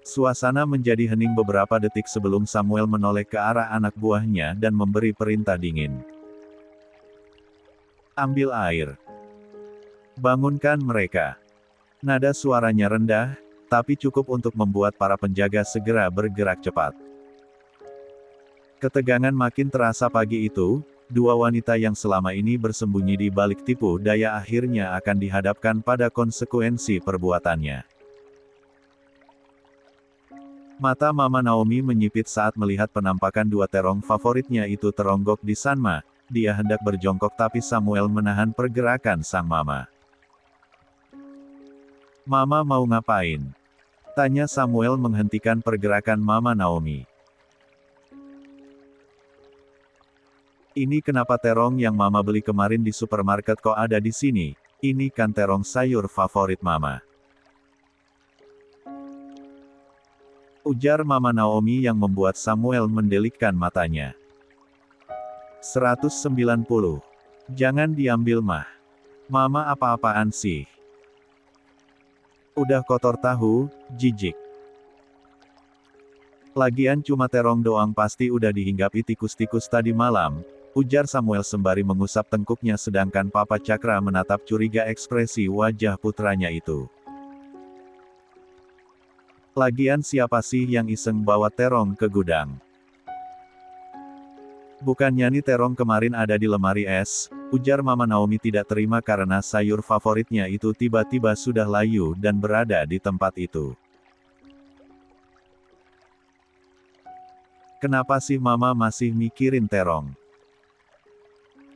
Suasana menjadi hening beberapa detik sebelum Samuel menoleh ke arah anak buahnya dan memberi perintah dingin. "Ambil air. Bangunkan mereka." Nada suaranya rendah, tapi cukup untuk membuat para penjaga segera bergerak cepat. Ketegangan makin terasa pagi itu, dua wanita yang selama ini bersembunyi di balik tipu daya akhirnya akan dihadapkan pada konsekuensi perbuatannya. Mata Mama Naomi menyipit saat melihat penampakan dua terong favoritnya itu teronggok di Sanma. Dia hendak berjongkok tapi Samuel menahan pergerakan sang mama. "Mama mau ngapain?" tanya Samuel menghentikan pergerakan Mama Naomi. "Ini kenapa terong yang Mama beli kemarin di supermarket kok ada di sini? Ini kan terong sayur favorit Mama," ujar Mama Naomi yang membuat Samuel mendelikkan matanya. 190. "Jangan diambil mah. Mama apa-apaan sih? Udah kotor tahu, jijik. Lagian cuma terong doang pasti udah dihinggapi tikus-tikus tadi malam," ujar Samuel sembari mengusap tengkuknya sedangkan Papa Cakra menatap curiga ekspresi wajah putranya itu. "Lagian siapa sih yang iseng bawa terong ke gudang? Bukannya nih terong kemarin ada di lemari es," ujar Mama Naomi tidak terima karena sayur favoritnya itu tiba-tiba sudah layu dan berada di tempat itu. "Kenapa sih Mama masih mikirin terong?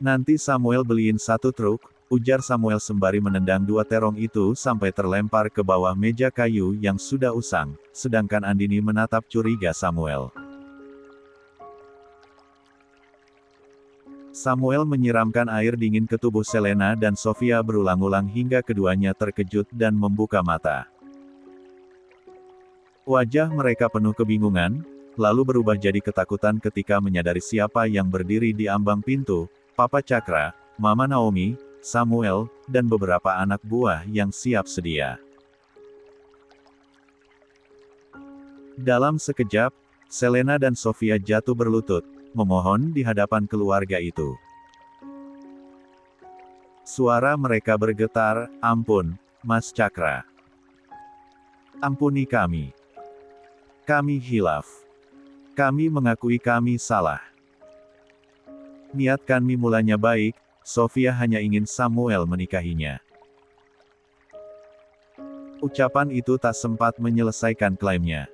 Nanti Samuel beliin satu truk, ujar Samuel sembari menendang dua terong itu sampai terlempar ke bawah meja kayu yang sudah usang, sedangkan Andini menatap curiga Samuel. Samuel menyiramkan air dingin ke tubuh Selena dan Sofia berulang-ulang hingga keduanya terkejut dan membuka mata. Wajah mereka penuh kebingungan, lalu berubah jadi ketakutan ketika menyadari siapa yang berdiri di ambang pintu, Papa Cakra, Mama Naomi, Samuel, dan beberapa anak buah yang siap sedia. Dalam sekejap, Selena dan Sofia jatuh berlutut, memohon di hadapan keluarga itu. Suara mereka bergetar, "Ampun, Mas Cakra. Ampuni kami. Kami hilaf. Kami mengakui kami salah. Niat kami mulanya baik, Sofia hanya ingin Samuel menikahinya." Ucapan itu tak sempat menyelesaikan klaimnya.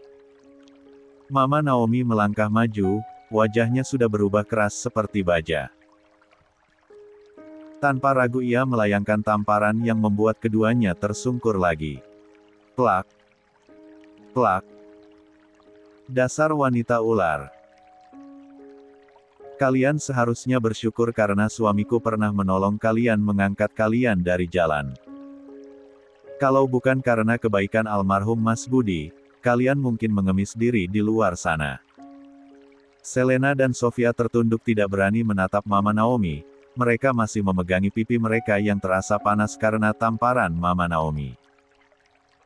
Mama Naomi melangkah maju, wajahnya sudah berubah keras seperti baja. Tanpa ragu ia melayangkan tamparan yang membuat keduanya tersungkur lagi. Plak. Plak. Dasar wanita ular. Kalian seharusnya bersyukur karena suamiku pernah menolong kalian mengangkat kalian dari jalan. Kalau bukan karena kebaikan almarhum Mas Budi, kalian mungkin mengemis diri di luar sana. Selena dan Sofia tertunduk tidak berani menatap Mama Naomi, mereka masih memegangi pipi mereka yang terasa panas karena tamparan Mama Naomi.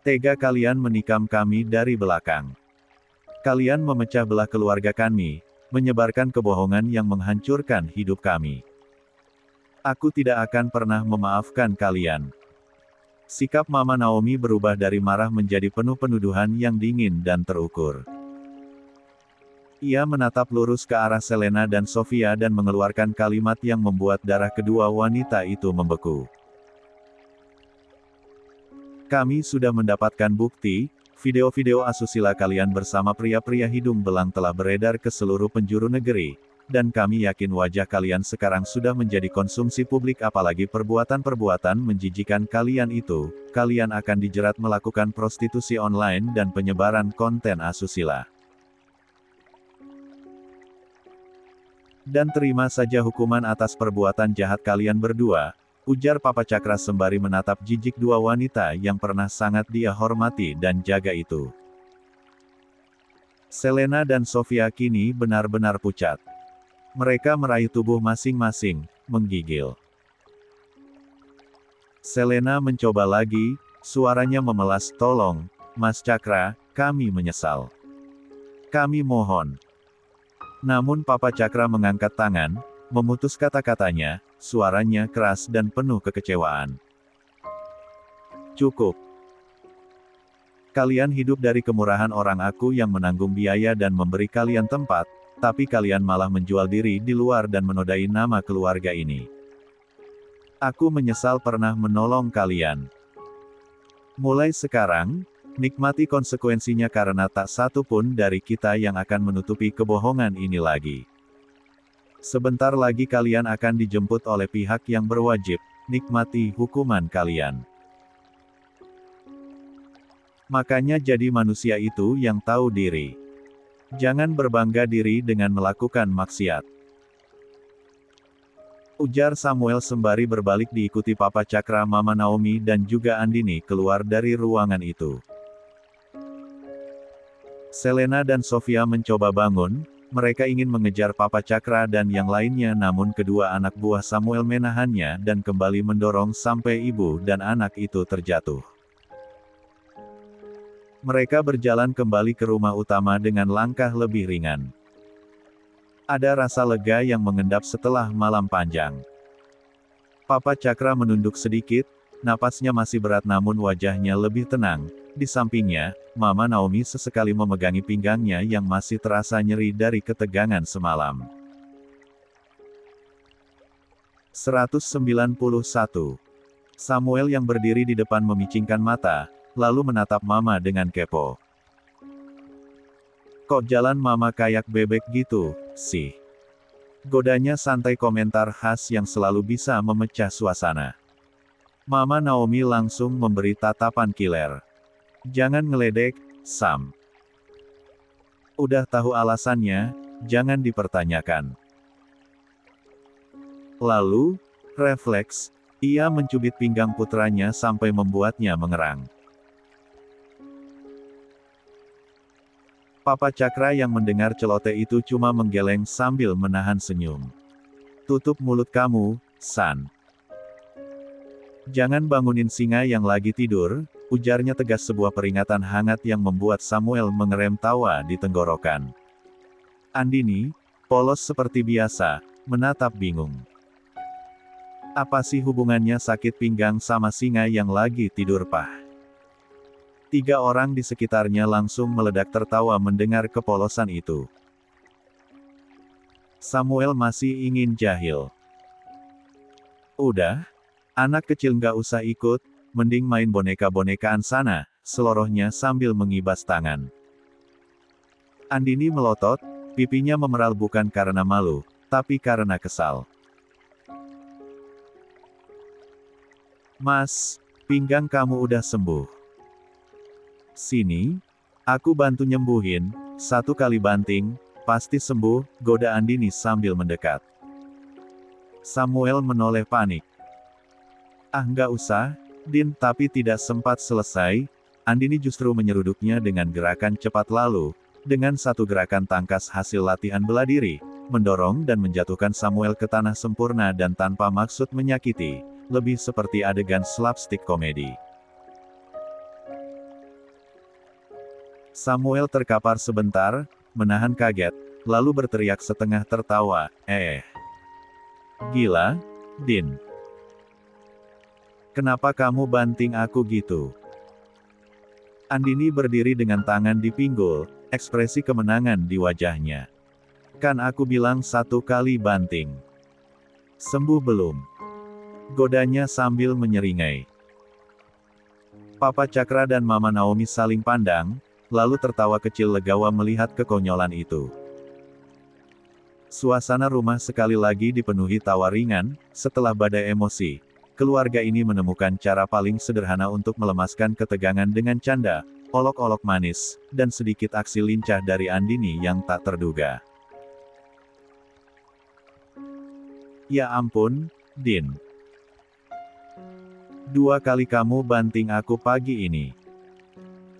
Tega kalian menikam kami dari belakang. Kalian memecah belah keluarga kami, menyebarkan kebohongan yang menghancurkan hidup kami. Aku tidak akan pernah memaafkan kalian. Sikap Mama Naomi berubah dari marah menjadi penuh penuduhan yang dingin dan terukur. Ia menatap lurus ke arah Selena dan Sofia dan mengeluarkan kalimat yang membuat darah kedua wanita itu membeku. Kami sudah mendapatkan bukti, video-video asusila kalian bersama pria-pria hidung belang telah beredar ke seluruh penjuru negeri, dan kami yakin wajah kalian sekarang sudah menjadi konsumsi publik apalagi perbuatan-perbuatan menjijikan kalian itu, kalian akan dijerat melakukan prostitusi online dan penyebaran konten asusila. Dan terima saja hukuman atas perbuatan jahat kalian berdua, ujar Papa Cakra sembari menatap jijik dua wanita yang pernah sangat dia hormati dan jaga itu. Selena dan Sofia kini benar-benar pucat. Mereka meraih tubuh masing-masing, menggigil. Selena mencoba lagi, suaranya memelas, "Tolong, Mas Cakra, kami menyesal. Kami mohon." Namun Papa Cakra mengangkat tangan, memutus kata-katanya, suaranya keras dan penuh kekecewaan. "Cukup. Kalian hidup dari kemurahan orang aku yang menanggung biaya dan memberi kalian tempat, tapi kalian malah menjual diri di luar dan menodai nama keluarga ini. Aku menyesal pernah menolong kalian. Mulai sekarang, nikmati konsekuensinya karena tak satu pun dari kita yang akan menutupi kebohongan ini lagi. Sebentar lagi kalian akan dijemput oleh pihak yang berwajib, nikmati hukuman kalian. Makanya jadi manusia itu yang tahu diri. Jangan berbangga diri dengan melakukan maksiat," ujar Samuel sembari berbalik diikuti Papa Cakra, Mama Naomi dan juga Andini keluar dari ruangan itu. Selena dan Sofia mencoba bangun, mereka ingin mengejar Papa Cakra dan yang lainnya namun kedua anak buah Samuel menahannya dan kembali mendorong sampai ibu dan anak itu terjatuh. Mereka berjalan kembali ke rumah utama dengan langkah lebih ringan. Ada rasa lega yang mengendap setelah malam panjang. Papa Cakra menunduk sedikit, napasnya masih berat namun wajahnya lebih tenang. Di sampingnya, Mama Naomi sesekali memegangi pinggangnya yang masih terasa nyeri dari ketegangan semalam. 191. Samuel yang berdiri di depan memicingkan mata, lalu menatap Mama dengan kepo. "Kok jalan Mama kayak bebek gitu, sih?" Godanya santai komentar khas yang selalu bisa memecah suasana. Mama Naomi langsung memberi tatapan kiler. Jangan ngeledek, Sam. Udah tahu alasannya, jangan dipertanyakan. Lalu, refleks, ia mencubit pinggang putranya sampai membuatnya mengerang. Papa Cakra yang mendengar celoteh itu cuma menggeleng sambil menahan senyum. Tutup mulut kamu, San. Jangan bangunin singa yang lagi tidur, ujarnya tegas, sebuah peringatan hangat yang membuat Samuel mengerem tawa di tenggorokan. Andini, polos seperti biasa, menatap bingung. Apa sih hubungannya sakit pinggang sama singa yang lagi tidur, Pak? 3 orang di sekitarnya langsung meledak tertawa mendengar kepolosan itu. Samuel masih ingin jahil. Udah, anak kecil nggak usah ikut, mending main boneka-bonekaan sana, selorohnya sambil mengibas tangan. Andini melotot, pipinya memeral bukan karena malu, tapi karena kesal. Mas, pinggang kamu udah sembuh. Sini, aku bantu nyembuhin, 1 kali banting, pasti sembuh, goda Andini sambil mendekat. Samuel menoleh panik. Ah nggak usah, Din, tapi tidak sempat selesai, Andini justru menyeruduknya dengan gerakan cepat lalu, dengan 1 gerakan tangkas hasil latihan bela diri, mendorong dan menjatuhkan Samuel ke tanah sempurna dan tanpa maksud menyakiti, lebih seperti adegan slapstick komedi. Samuel terkapar sebentar, menahan kaget, lalu berteriak setengah tertawa, gila, Din. Kenapa kamu banting aku gitu? Andini berdiri dengan tangan di pinggul, ekspresi kemenangan di wajahnya. Kan aku bilang 1 kali banting. Sembuh belum? Godanya sambil menyeringai. Papa Cakra dan Mama Naomi saling pandang, lalu tertawa kecil legawa melihat kekonyolan itu. Suasana rumah sekali lagi dipenuhi tawa ringan, setelah badai emosi. Keluarga ini menemukan cara paling sederhana untuk melemaskan ketegangan dengan canda, olok-olok manis, dan sedikit aksi lincah dari Andini yang tak terduga. Ya ampun, Din. 2 kali kamu banting aku pagi ini.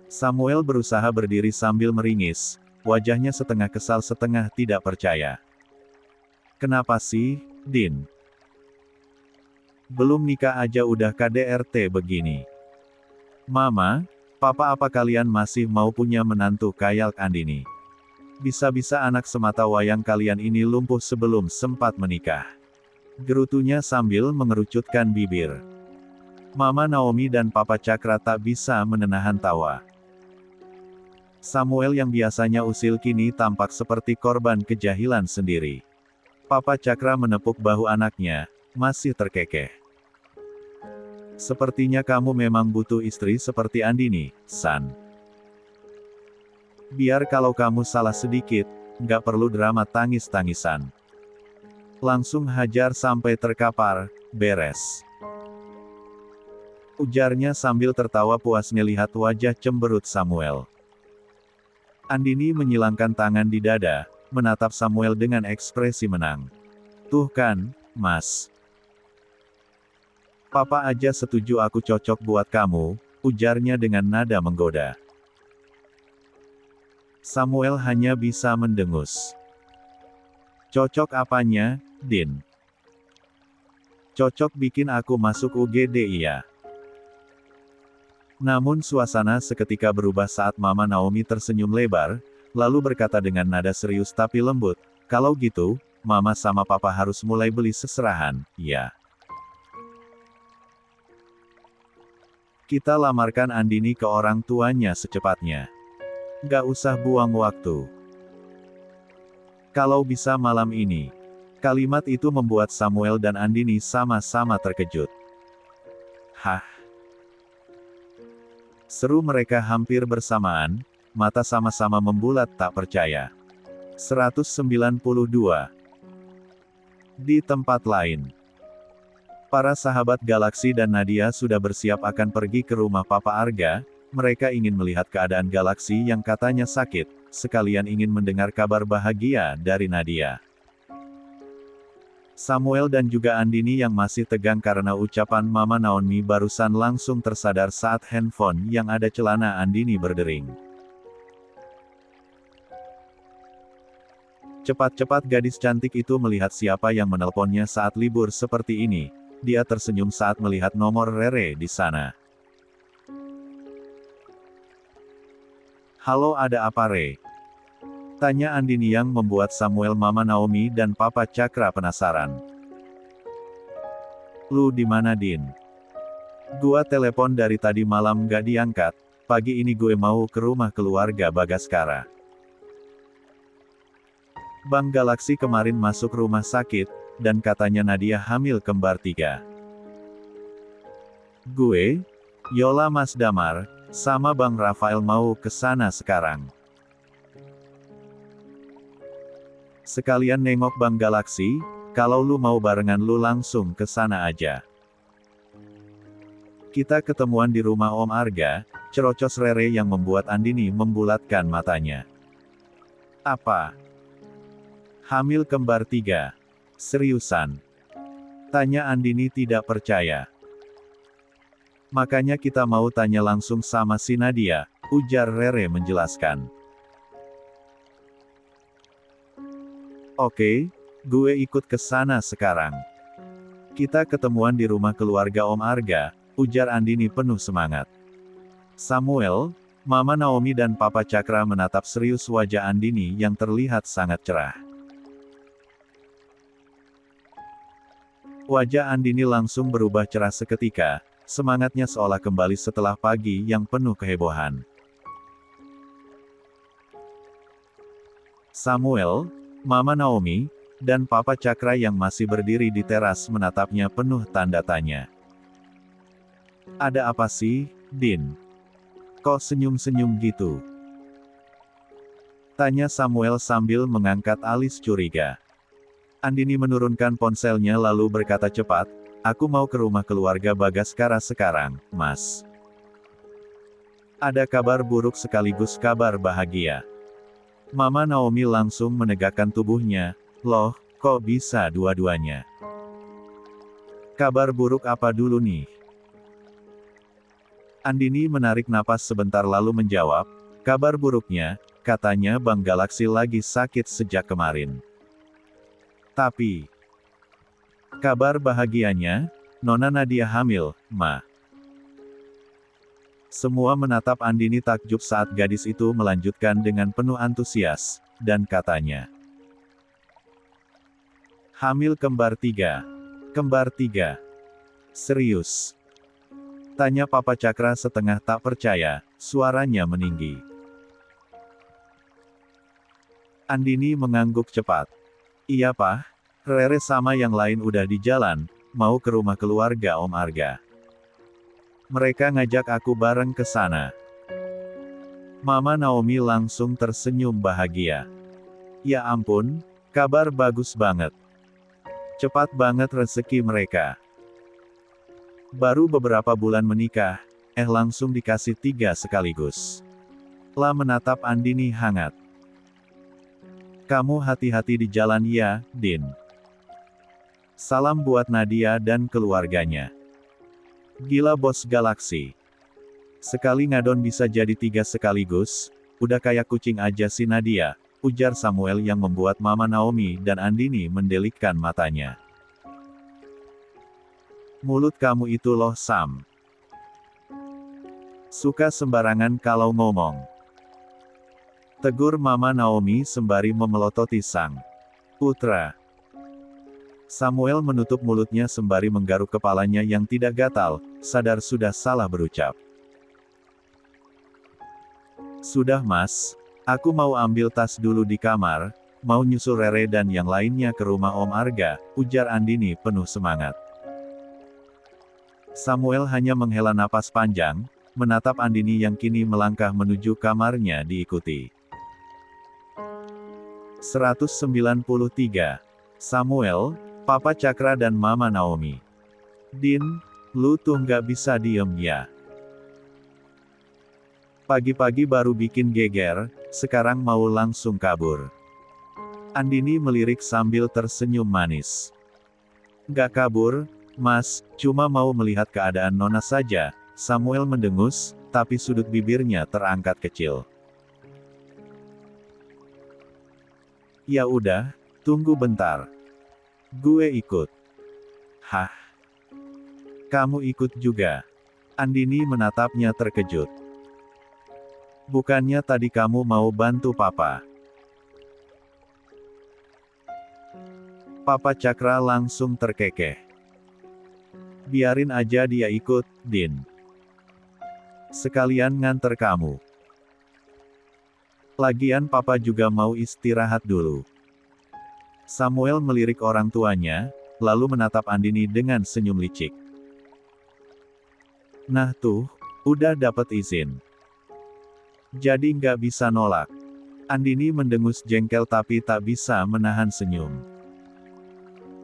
Samuel berusaha berdiri sambil meringis, wajahnya setengah kesal setengah tidak percaya. Kenapa sih, Din? Belum nikah aja udah KDRT begini. Mama, Papa, apa kalian masih mau punya menantu kayak Andini? Bisa-bisa anak semata wayang kalian ini lumpuh sebelum sempat menikah. Gerutunya sambil mengerucutkan bibir. Mama Naomi dan Papa Cakra tak bisa menahan tawa. Samuel yang biasanya usil kini tampak seperti korban kejahilan sendiri. Papa Cakra menepuk bahu anaknya, masih terkekeh. Sepertinya kamu memang butuh istri seperti Andini, San. Biar kalau kamu salah sedikit, nggak perlu drama tangis-tangisan. Langsung hajar sampai terkapar, beres. Ujarnya sambil tertawa puas melihat wajah cemberut Samuel. Andini menyilangkan tangan di dada, menatap Samuel dengan ekspresi menang. Tuh kan, Mas. Papa aja setuju aku cocok buat kamu, ujarnya dengan nada menggoda. Samuel hanya bisa mendengus. Cocok apanya, Din? Cocok bikin aku masuk UGD iya. Namun suasana seketika berubah saat Mama Naomi tersenyum lebar, lalu berkata dengan nada serius tapi lembut, kalau gitu, Mama sama Papa harus mulai beli seserahan, ya. Kita lamarkan Andini ke orang tuanya secepatnya. Gak usah buang waktu. Kalau bisa malam ini. Kalimat itu membuat Samuel dan Andini sama-sama terkejut. Hah? Seru mereka hampir bersamaan, mata sama-sama membulat tak percaya. 192. Di tempat lain. Para sahabat Galaksi dan Nadia sudah bersiap akan pergi ke rumah Papa Arga. Mereka ingin melihat keadaan Galaksi yang katanya sakit, sekalian ingin mendengar kabar bahagia dari Nadia. Samuel dan juga Andini yang masih tegang karena ucapan Mama Naomi barusan langsung tersadar saat handphone yang ada celana Andini berdering. Cepat-cepat gadis cantik itu melihat siapa yang menelponnya saat libur seperti ini. Dia tersenyum saat melihat nomor Rere di sana. "Halo, ada apa, Re?" tanya Andini yang membuat Samuel, Mama Naomi dan Papa Cakra penasaran. "Lu di mana, Din? Gua telepon dari tadi malam gak diangkat. Pagi ini gue mau ke rumah keluarga Bagaskara. Bang Galaksi kemarin masuk rumah sakit, dan katanya Nadia hamil kembar 3. Gue, Yola, Mas Damar, sama Bang Rafael mau ke sana sekarang. Sekalian nengok Bang Galaksi, kalau lu mau barengan lu langsung ke sana aja. Kita ketemuan di rumah Om Arga," cerocos Rere yang membuat Andini membulatkan matanya. "Apa? Hamil kembar 3? Seriusan?" tanya Andini tidak percaya. "Makanya kita mau tanya langsung sama si Nadia," ujar Rere menjelaskan. "Oke, gue ikut ke sana sekarang. Kita ketemuan di rumah keluarga Om Arga," ujar Andini penuh semangat. Samuel, Mama Naomi dan Papa Cakra menatap serius wajah Andini yang terlihat sangat cerah. Wajah Andini langsung berubah cerah seketika. Semangatnya seolah kembali setelah pagi yang penuh kehebohan. Samuel, Mama Naomi, dan Papa Cakra yang masih berdiri di teras menatapnya penuh tanda tanya. "Ada apa sih, Din? Kok senyum-senyum gitu?" tanya Samuel sambil mengangkat alis curiga. Andini menurunkan ponselnya lalu berkata cepat, "Aku mau ke rumah keluarga Bagaskara sekarang, Mas. Ada kabar buruk sekaligus kabar bahagia." Mama Naomi langsung menegakkan tubuhnya. "Loh, kok bisa dua-duanya? Kabar buruk apa dulu nih?" Andini menarik napas sebentar lalu menjawab, "Kabar buruknya, katanya Bang Galaksi lagi sakit sejak kemarin. Tapi kabar bahagianya, Nona Nadia hamil, Ma." Semua menatap Andini takjub saat gadis itu melanjutkan dengan penuh antusias, dan katanya, "Hamil kembar 3? Kembar 3? Serius?" tanya Papa Cakra setengah tak percaya, suaranya meninggi. Andini mengangguk cepat. "Iya, Pak. Rere sama yang lain udah di jalan, mau ke rumah keluarga Om Arga. Mereka ngajak aku bareng ke sana." Mama Naomi langsung tersenyum bahagia. "Ya ampun, kabar bagus banget. Cepat banget rezeki mereka. Baru beberapa bulan menikah, langsung dikasih 3 sekaligus." La menatap Andini hangat. "Kamu hati-hati di jalan ya, Din. Salam buat Nadia dan keluarganya. Gila bos Galaksi. Sekali ngadon bisa jadi 3 sekaligus, udah kayak kucing aja si Nadia," ujar Samuel yang membuat Mama Naomi dan Andini mendelikkan matanya. "Mulut kamu itu loh Sam. Suka sembarangan kalau ngomong," tegur Mama Naomi sembari memelototi sang putra. Samuel menutup mulutnya sembari menggaruk kepalanya yang tidak gatal, sadar sudah salah berucap. "Sudah Mas, aku mau ambil tas dulu di kamar, mau nyusul Rere dan yang lainnya ke rumah Om Arga," ujar Andini penuh semangat. Samuel hanya menghela napas panjang, menatap Andini yang kini melangkah menuju kamarnya diikuti. 193. Samuel, Papa Cakra dan Mama Naomi. Din, lu tuh nggak bisa diem ya. Pagi-pagi baru bikin geger, sekarang mau langsung kabur. Andini melirik sambil tersenyum manis. Nggak kabur, Mas, cuma mau melihat keadaan Nona saja. Samuel mendengus, tapi sudut bibirnya terangkat kecil. Ya udah, tunggu bentar. Gue ikut. Hah? Kamu ikut juga? Andini menatapnya terkejut. Bukannya tadi kamu mau bantu papa? Papa Cakra langsung terkekeh. Biarin aja dia ikut, Din. Sekalian nganter kamu. Lagian papa juga mau istirahat dulu. Samuel melirik orang tuanya, lalu menatap Andini dengan senyum licik. Nah tuh, udah dapet izin. Jadi nggak bisa nolak. Andini mendengus jengkel tapi tak bisa menahan senyum.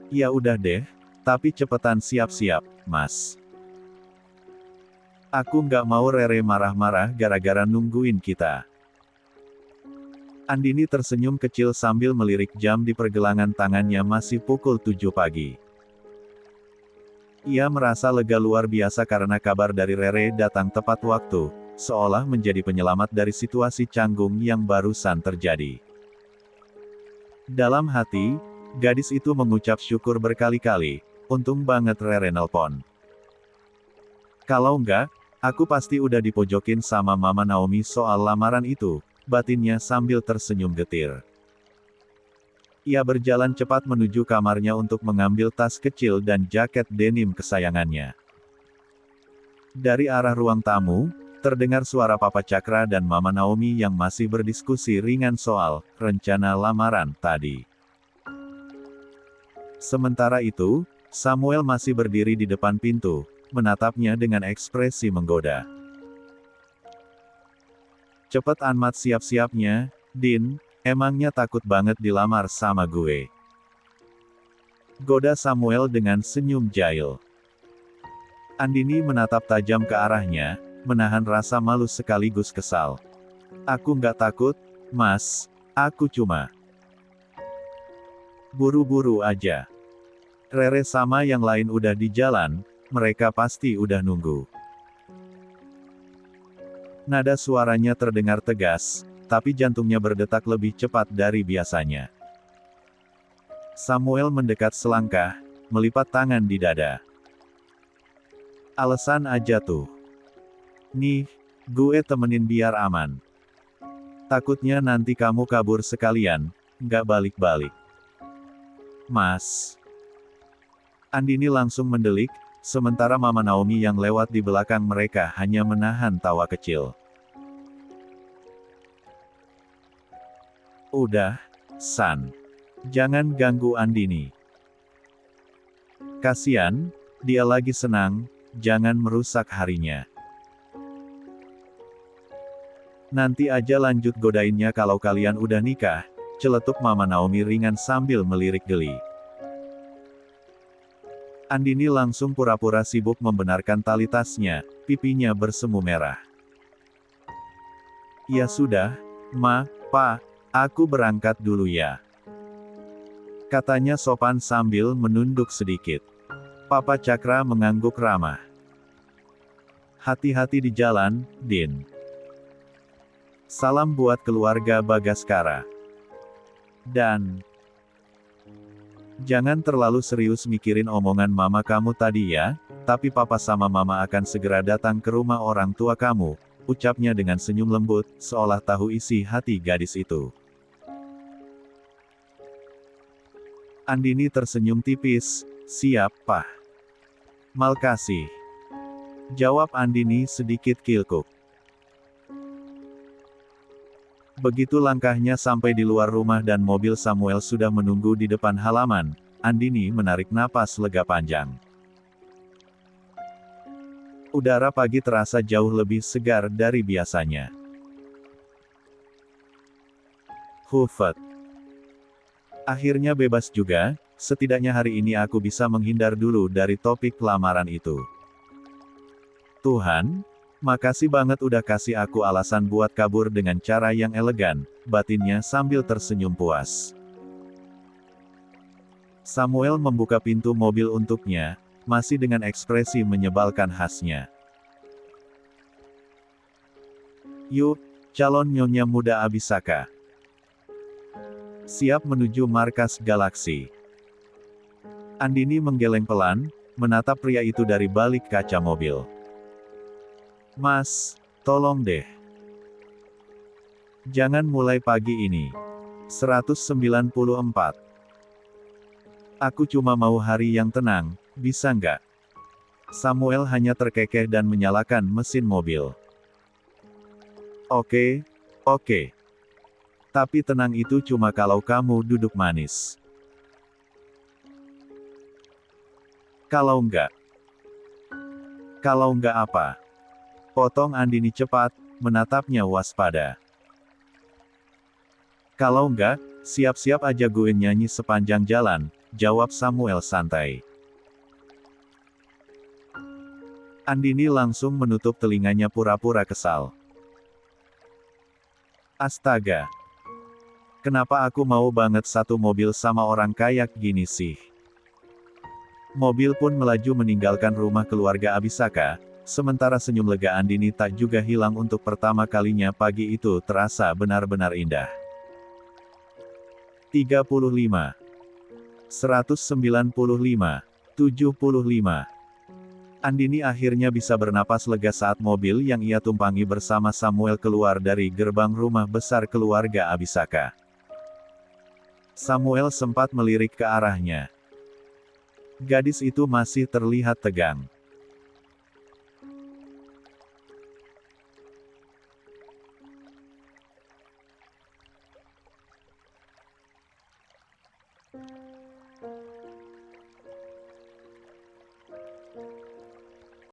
Ya udah deh, tapi cepetan siap-siap, Mas. Aku nggak mau Rere marah-marah gara-gara nungguin kita. Andini tersenyum kecil sambil melirik jam di pergelangan tangannya masih pukul 7 pagi. Ia merasa lega luar biasa karena kabar dari Rere datang tepat waktu, seolah menjadi penyelamat dari situasi canggung yang barusan terjadi. Dalam hati, gadis itu mengucap syukur berkali-kali, untung banget Rere nelpon. Kalau enggak, aku pasti udah dipojokin sama Mama Naomi soal lamaran itu, batinnya sambil tersenyum getir. Ia berjalan cepat menuju kamarnya untuk mengambil tas kecil dan jaket denim kesayangannya. Dari arah ruang tamu, terdengar suara Papa Cakra dan Mama Naomi yang masih berdiskusi ringan soal rencana lamaran tadi. Sementara itu, Samuel masih berdiri di depan pintu, menatapnya dengan ekspresi menggoda. Cepet amat siap-siapnya, Din, emangnya takut banget dilamar sama gue? Goda Samuel dengan senyum jahil. Andini menatap tajam ke arahnya, menahan rasa malu sekaligus kesal. Aku nggak takut, Mas, aku cuma buru-buru aja. Rere sama yang lain udah di jalan, mereka pasti udah nunggu. Nada suaranya terdengar tegas, tapi jantungnya berdetak lebih cepat dari biasanya. Samuel mendekat selangkah, melipat tangan di dada. Alasan aja tuh. Nih, gue temenin biar aman. Takutnya nanti kamu kabur sekalian, nggak balik-balik. Mas. Andini langsung mendelik, sementara Mama Naomi yang lewat di belakang mereka hanya menahan tawa kecil. Udah, San. Jangan ganggu Andini. Kasian, dia lagi senang, jangan merusak harinya. Nanti aja lanjut godainnya kalau kalian udah nikah, celetuk Mama Naomi ringan sambil melirik geli. Andini langsung pura-pura sibuk membenarkan tali tasnya, pipinya bersemu merah. Ya sudah, Ma, Pa, aku berangkat dulu ya. Katanya sopan sambil menunduk sedikit. Papa Cakra mengangguk ramah. Hati-hati di jalan, Din. Salam buat keluarga Bagaskara. Dan jangan terlalu serius mikirin omongan mama kamu tadi ya, tapi papa sama mama akan segera datang ke rumah orang tua kamu, ucapnya dengan senyum lembut, seolah tahu isi hati gadis itu. Andini tersenyum tipis, siap, Pak. Malkasih. Jawab Andini sedikit kilkuk. Begitu langkahnya sampai di luar rumah dan mobil Samuel sudah menunggu di depan halaman, Andini menarik napas lega panjang. Udara pagi terasa jauh lebih segar dari biasanya. Hufet. Akhirnya bebas juga, setidaknya hari ini aku bisa menghindar dulu dari topik lamaran itu. Tuhan, makasih banget udah kasih aku alasan buat kabur dengan cara yang elegan, batinnya sambil tersenyum puas. Samuel membuka pintu mobil untuknya, masih dengan ekspresi menyebalkan khasnya. Yuk, calon nyonya muda Abisaka. Siap menuju markas galaksi. Andini menggeleng pelan, menatap pria itu dari balik kaca mobil. Mas, tolong deh. Jangan mulai pagi ini. 194. Aku cuma mau hari yang tenang, bisa nggak? Samuel hanya terkekeh dan menyalakan mesin mobil. Oke, oke. Tapi tenang itu cuma kalau kamu duduk manis. Kalau nggak apa? Potong Andini cepat, menatapnya waspada. Kalau nggak, siap-siap aja gue nyanyi sepanjang jalan, jawab Samuel santai. Andini langsung menutup telinganya pura-pura kesal. Astaga. Kenapa aku mau banget satu mobil sama orang kayak gini sih? Mobil pun melaju meninggalkan rumah keluarga Abisaka, sementara senyum lega Andini tak juga hilang untuk pertama kalinya pagi itu terasa benar-benar indah. 35. 195. 75. Andini akhirnya bisa bernapas lega saat mobil yang ia tumpangi bersama Samuel keluar dari gerbang rumah besar keluarga Abisaka. Samuel sempat melirik ke arahnya. Gadis itu masih terlihat tegang.